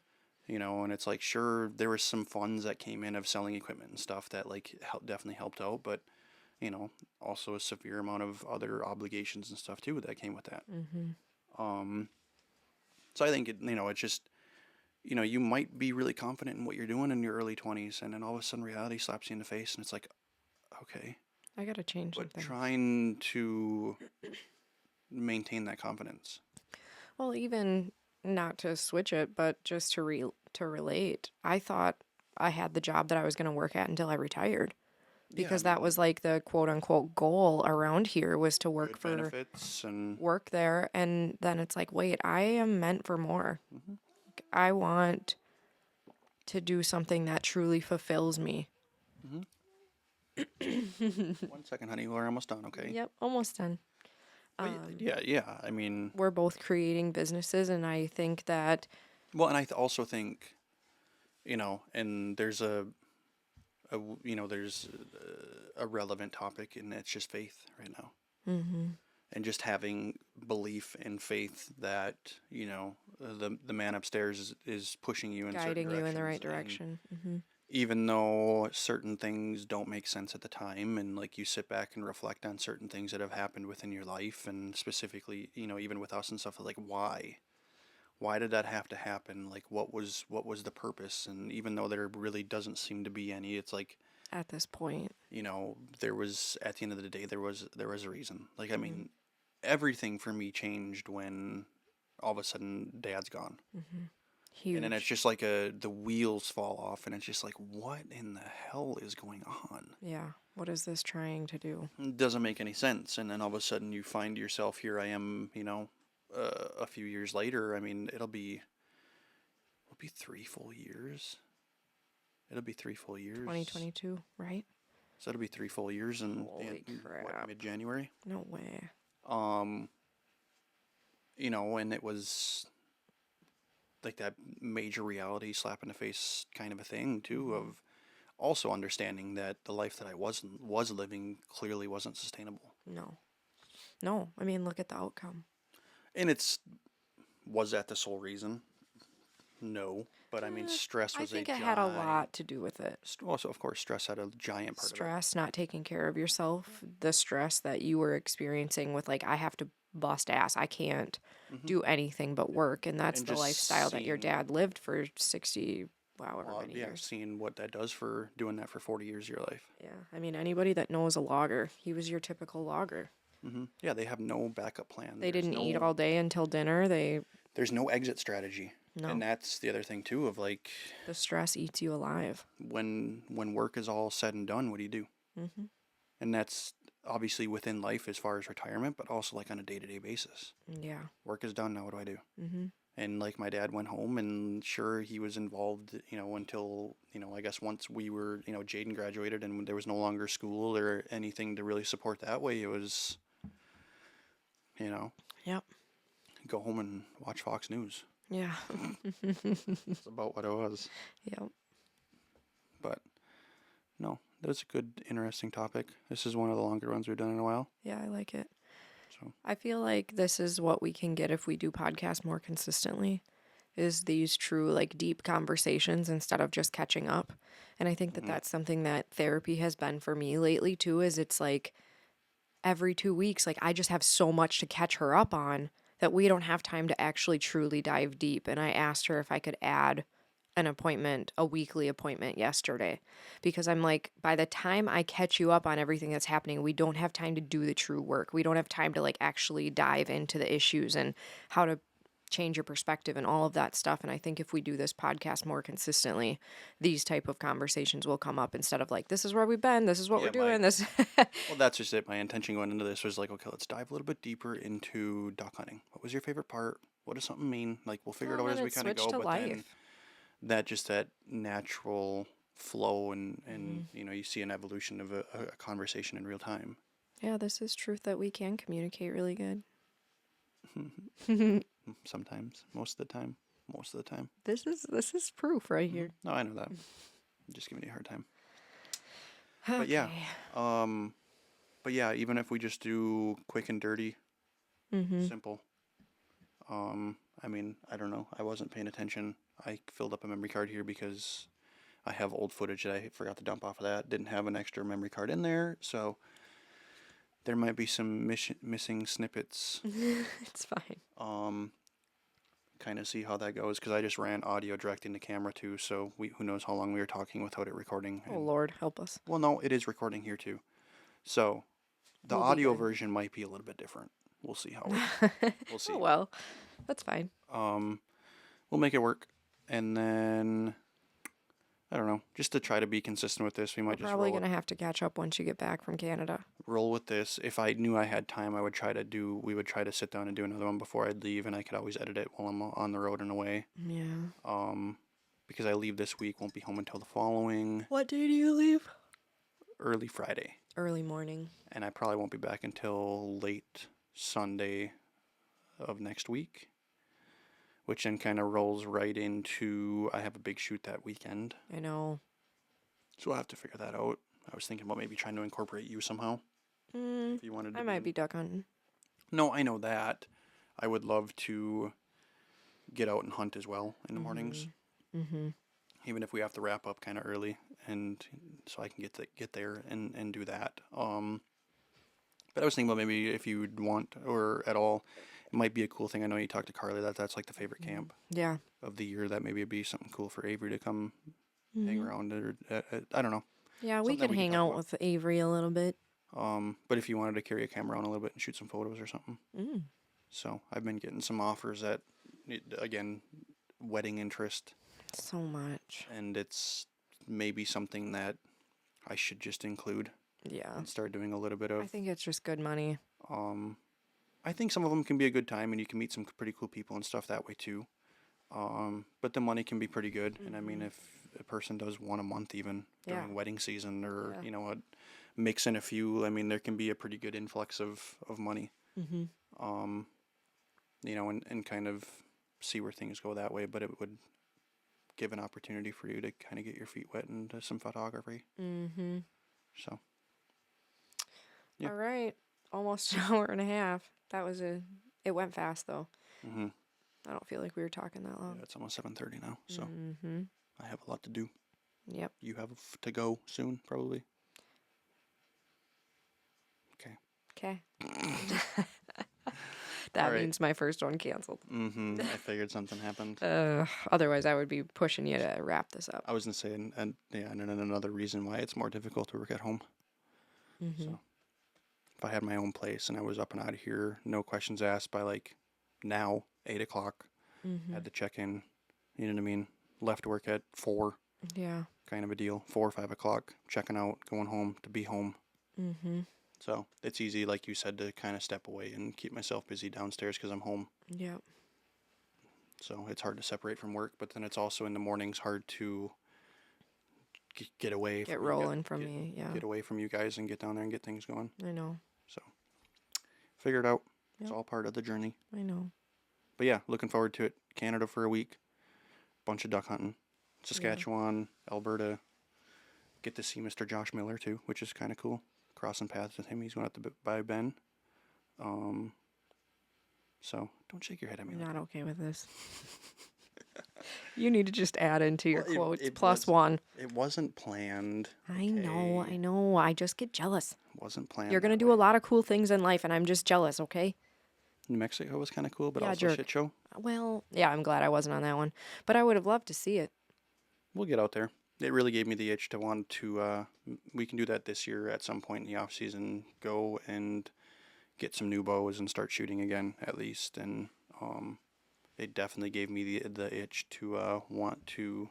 A: and it's like, sure, there was some funds that came in of selling equipment and stuff that like definitely helped out, but also a severe amount of other obligations and stuff too that came with that.
B: Mm-hmm.
A: Um, so I think it's just, you might be really confident in what you're doing in your early 20s, and then all of a sudden reality slaps you in the face, and it's like, okay,
B: I gotta change
A: but
B: something.
A: trying to maintain that confidence.
B: Well, even not to switch it, but just to relate. I thought I had the job that I was going to work at until I retired
A: Yeah, I
B: because that
A: mean,
B: was like the quote unquote goal around here was to
A: good benefits and
B: work there, and then it's like, wait, I am meant for more.
A: mhm,
B: I want to do something that truly fulfills me.
A: mhm. 1 second, honey, we're almost done. Okay.
B: Yep, almost done.
A: But yeah. I mean,
B: We're both creating businesses, and I think that
A: well, and I also think, and there's there's a relevant topic, and it's just faith right now,
B: mm-hmm,
A: and just having belief and faith that the man upstairs is pushing you in certain
B: guiding you in the right
A: directions, and
B: direction. Mm-hmm.
A: even though certain things don't make sense at the time, and like you sit back and reflect on certain things that have happened within your life, and specifically, even with us and stuff, like why did that have to happen, like what was the purpose? And even though there really doesn't seem to be any, it's like,
B: At this point.
A: there was, at the end of the day, there was a reason. Like, I
B: Mm-hmm.
A: mean, everything for me changed when all of a sudden dad's gone.
B: Mm-hmm.
A: And then it's
B: Huge.
A: just like the wheels fall off, and it's just like, what in the hell is going on?
B: Yeah. What is this trying to do?
A: It doesn't make any sense. And then all of a sudden you find yourself, here I am, a few years later. I mean, it'll be 3 full years. It'll be 3 full years.
B: 2022, right?
A: So it'll be 3 full years
B: Holy
A: in what,
B: crap.
A: mid-January.
B: No way.
A: Um, and it was like that major reality slap in the face kind of a thing too,
B: Mm-hmm.
A: of also understanding that the life that I was living clearly wasn't sustainable.
B: No. No. I mean, look at the outcome.
A: And was that the sole reason? No, but I mean, stress
B: I
A: was
B: think it had a lot to do with it.
A: Also, of course, stress had a giant part of it.
B: Stress, not taking care of yourself, the stress that you were experiencing with, like, I have to bust ass. I can't do anything but work. And that's
A: And
B: the
A: just
B: lifestyle that your
A: seeing-
B: dad lived for 60, however many
A: yeah,
B: years.
A: seeing what that does for doing that for 40 years of your life.
B: Yeah. I mean, anybody that knows a logger, he was your typical logger.
A: Yeah, they have no backup plan.
B: They didn't eat all day until dinner.
A: There's no exit strategy.
B: No.
A: And that's the other thing too of like
B: The stress eats you alive.
A: when work is all said and done, what do you do? And that's obviously within life as far as retirement, but also like on a day-to-day basis.
B: Yeah.
A: Work is done, now what do I do? And like my dad went home, and sure, he was involved, until, I guess once we were, Jaden graduated and there was no longer school or anything to really support that way. It was,
B: Yep.
A: go home and watch Fox News.
B: Yeah.
A: That's about what it was.
B: Yep.
A: But no, that's a good, interesting topic. This is one of the longer ones we've done in a while.
B: Yeah, I like it.
A: So
B: I feel like this is what we can get if we do podcasts more consistently, is these true, like, deep conversations instead of just catching up. And I think that that's something that therapy has been for me lately too, is it's like every 2 weeks, like, I just have so much to catch her up on that we don't have time to actually truly dive deep. And I asked her if I could add an appointment, a weekly appointment yesterday, because I'm like, by the time I catch you up on everything that's happening, we don't have time to do the true work. We don't have time to, like, actually dive into the issues and how to change your perspective and all of that stuff. And I think if we do this podcast more consistently, these type of conversations will come up instead of like, this is where we've been, this is what we're doing. This
A: well, that's just it. My intention going into this was like, okay, let's dive a little bit deeper into duck hunting. What was your favorite part? What does something mean? Like, we'll figure it out as we kind of go. But then that natural flow and you see an evolution of a conversation in real time.
B: Yeah, this is truth that we can communicate really good.
A: Sometimes, most of the time.
B: This is proof right here.
A: No, I know that. I'm just giving you a hard time.
B: Okay.
A: But yeah, even if we just do quick and dirty, simple. I mean, I don't know. I wasn't paying attention. I filled up a memory card here because I have old footage that I forgot to dump off of that. Didn't have an extra memory card in there, so there might be some missing snippets.
B: It's fine.
A: Kind of see how that goes, because I just ran audio direct into camera too, so who knows how long we were talking without it recording.
B: Oh, Lord, help us.
A: Well, no, it is recording here too. So the audio version might be a little bit different. We'll see how we'll see.
B: Oh, well, that's fine.
A: We'll make it work. And then I don't know, just to try to be consistent with this, we might
B: probably gonna have to catch up once you get back from Canada.
A: Roll with this. If I knew I had time, we would try to sit down and do another one before I'd leave, and I could always edit it while I'm on the road and away.
B: Yeah.
A: Because I leave this week, won't be home until the following.
B: What day do you leave?
A: Early Friday.
B: Early morning.
A: And I probably won't be back until late Sunday of next week, which then kind of rolls right into, I have a big shoot that weekend.
B: I know.
A: So I'll have to figure that out. I was thinking about maybe trying to incorporate you somehow. If you wanted to.
B: I might be duck hunting.
A: No, I know that. I would love to get out and hunt as well in the mornings. Even if we have to wrap up kind of early, and so I can get there and do that. But I was thinking about maybe if you'd want, or at all, it might be a cool thing. I know you talked to Carly that's like the favorite camp of the year. That maybe it'd be something cool for Avery to come hang around, or I don't know.
B: Yeah, we could hang out with Avery a little bit.
A: But if you wanted to carry a camera on a little bit and shoot some photos or something. So I've been getting some offers that, again, wedding interest.
B: So much.
A: And it's maybe something that I should just include.
B: Yeah.
A: And start doing a little bit of.
B: I think it's just good money.
A: I think some of them can be a good time, and you can meet some pretty cool people and stuff that way too. But the money can be pretty good. And I mean, if a person does one a month even during wedding season, or, mix in a few, I mean, there can be a pretty good influx of money. And kind of see where things go that way. But it would give an opportunity for you to kind of get your feet wet into some photography.
B: Mm-hmm.
A: So. Yeah.
B: All right. Almost an hour and a half. It went fast though.
A: Mm-hmm.
B: I don't feel like we were talking that long.
A: Yeah, it's almost 7:30 now, so
B: Mm-hmm.
A: I have a lot to do.
B: Yep.
A: You have to go soon, probably. Okay.
B: Okay.
A: All
B: That
A: right.
B: means my first one canceled.
A: Mm-hmm. I figured something happened.
B: Otherwise, I would be pushing you to wrap this up.
A: I was gonna say, and another reason why it's more difficult to work at home.
B: Mm-hmm.
A: So, if I had my own place and I was up and out of here, no questions asked by like now 8 o'clock,
B: Mm-hmm.
A: had to check in. You know what I mean? Left work at 4,
B: Yeah.
A: kind of a deal. 4 or 5 o'clock, checking out, going home to be home.
B: Mm-hmm.
A: So it's easy, like you said, to kind of step away and keep myself busy downstairs because I'm home.
B: Yep.
A: So it's hard to separate from work, but then it's also in the mornings hard to get away.
B: Get rolling from me. Yeah.
A: Get away from you guys and get down there and get things going.
B: I know.
A: So figure it out.
B: Yep.
A: It's all part of the journey.
B: I know.
A: But yeah, looking forward to it. Canada for a week. Bunch of duck hunting. Saskatchewan, Alberta. Get to see Mr. Josh Miller too, which is kind of cool. Crossing paths with him. He's going out to buy Ben. So don't shake your head at me.
B: I'm not okay with this. You need to just add into your
A: Well,
B: quotes
A: it
B: plus one.
A: It wasn't planned.
B: I know.
A: okay?
B: I know. I just get jealous.
A: It wasn't planned.
B: You're going to
A: that
B: do a
A: way.
B: lot of cool things in life, and I'm just jealous, okay?
A: New Mexico was kind of cool, but
B: Yeah,
A: also a
B: jerk.
A: shit show.
B: Well, yeah, I'm glad I wasn't on that one. But I would have loved to see it.
A: We'll get out there. It really gave me the itch to want to. We can do that this year at some point in the off season. Go and get some new bows and start shooting again, at least. And it definitely gave me the itch to want to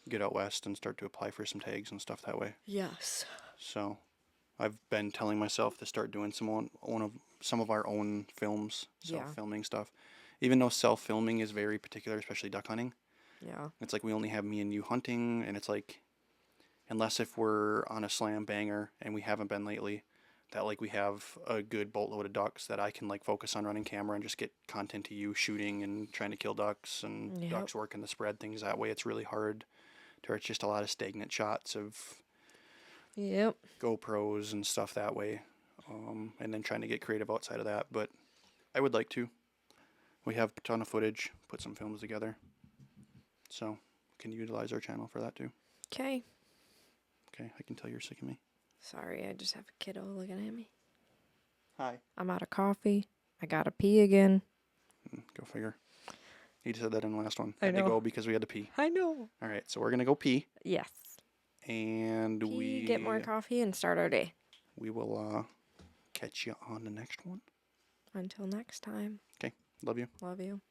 A: get out west and start to apply for some tags and stuff that way.
B: Yes.
A: So I've been telling myself to start doing some of our own films, self-filming stuff. Even though self-filming is very particular, especially duck hunting.
B: Yeah.
A: It's like we only have me and you hunting, and it's like, unless if we're on a slam banger, and we haven't been lately, that like we have a good boatload of ducks that I can like focus on running camera and just get content to you shooting and trying to kill ducks and
B: Yep.
A: ducks working the spread things that way. It's really hard to where it's just a lot of stagnant shots of
B: Yep.
A: GoPros and stuff that way, and then trying to get creative outside of that. But I would like to. We have a ton of footage, put some films together, so can utilize our channel for that too.
B: Okay.
A: Okay, I can tell you're sick of me.
B: Sorry, I just have a kiddo looking at me.
A: Hi.
B: I'm out of coffee. I gotta pee again.
A: Go figure. He said that in the last one.
B: I
A: Had to
B: know.
A: go because we had to pee.
B: I know.
A: All right, so we're gonna go pee,
B: Yes.
A: and
B: Pee, get more coffee, and start our day.
A: we will catch you on the next one.
B: Until next time.
A: Okay, love you.
B: Love you.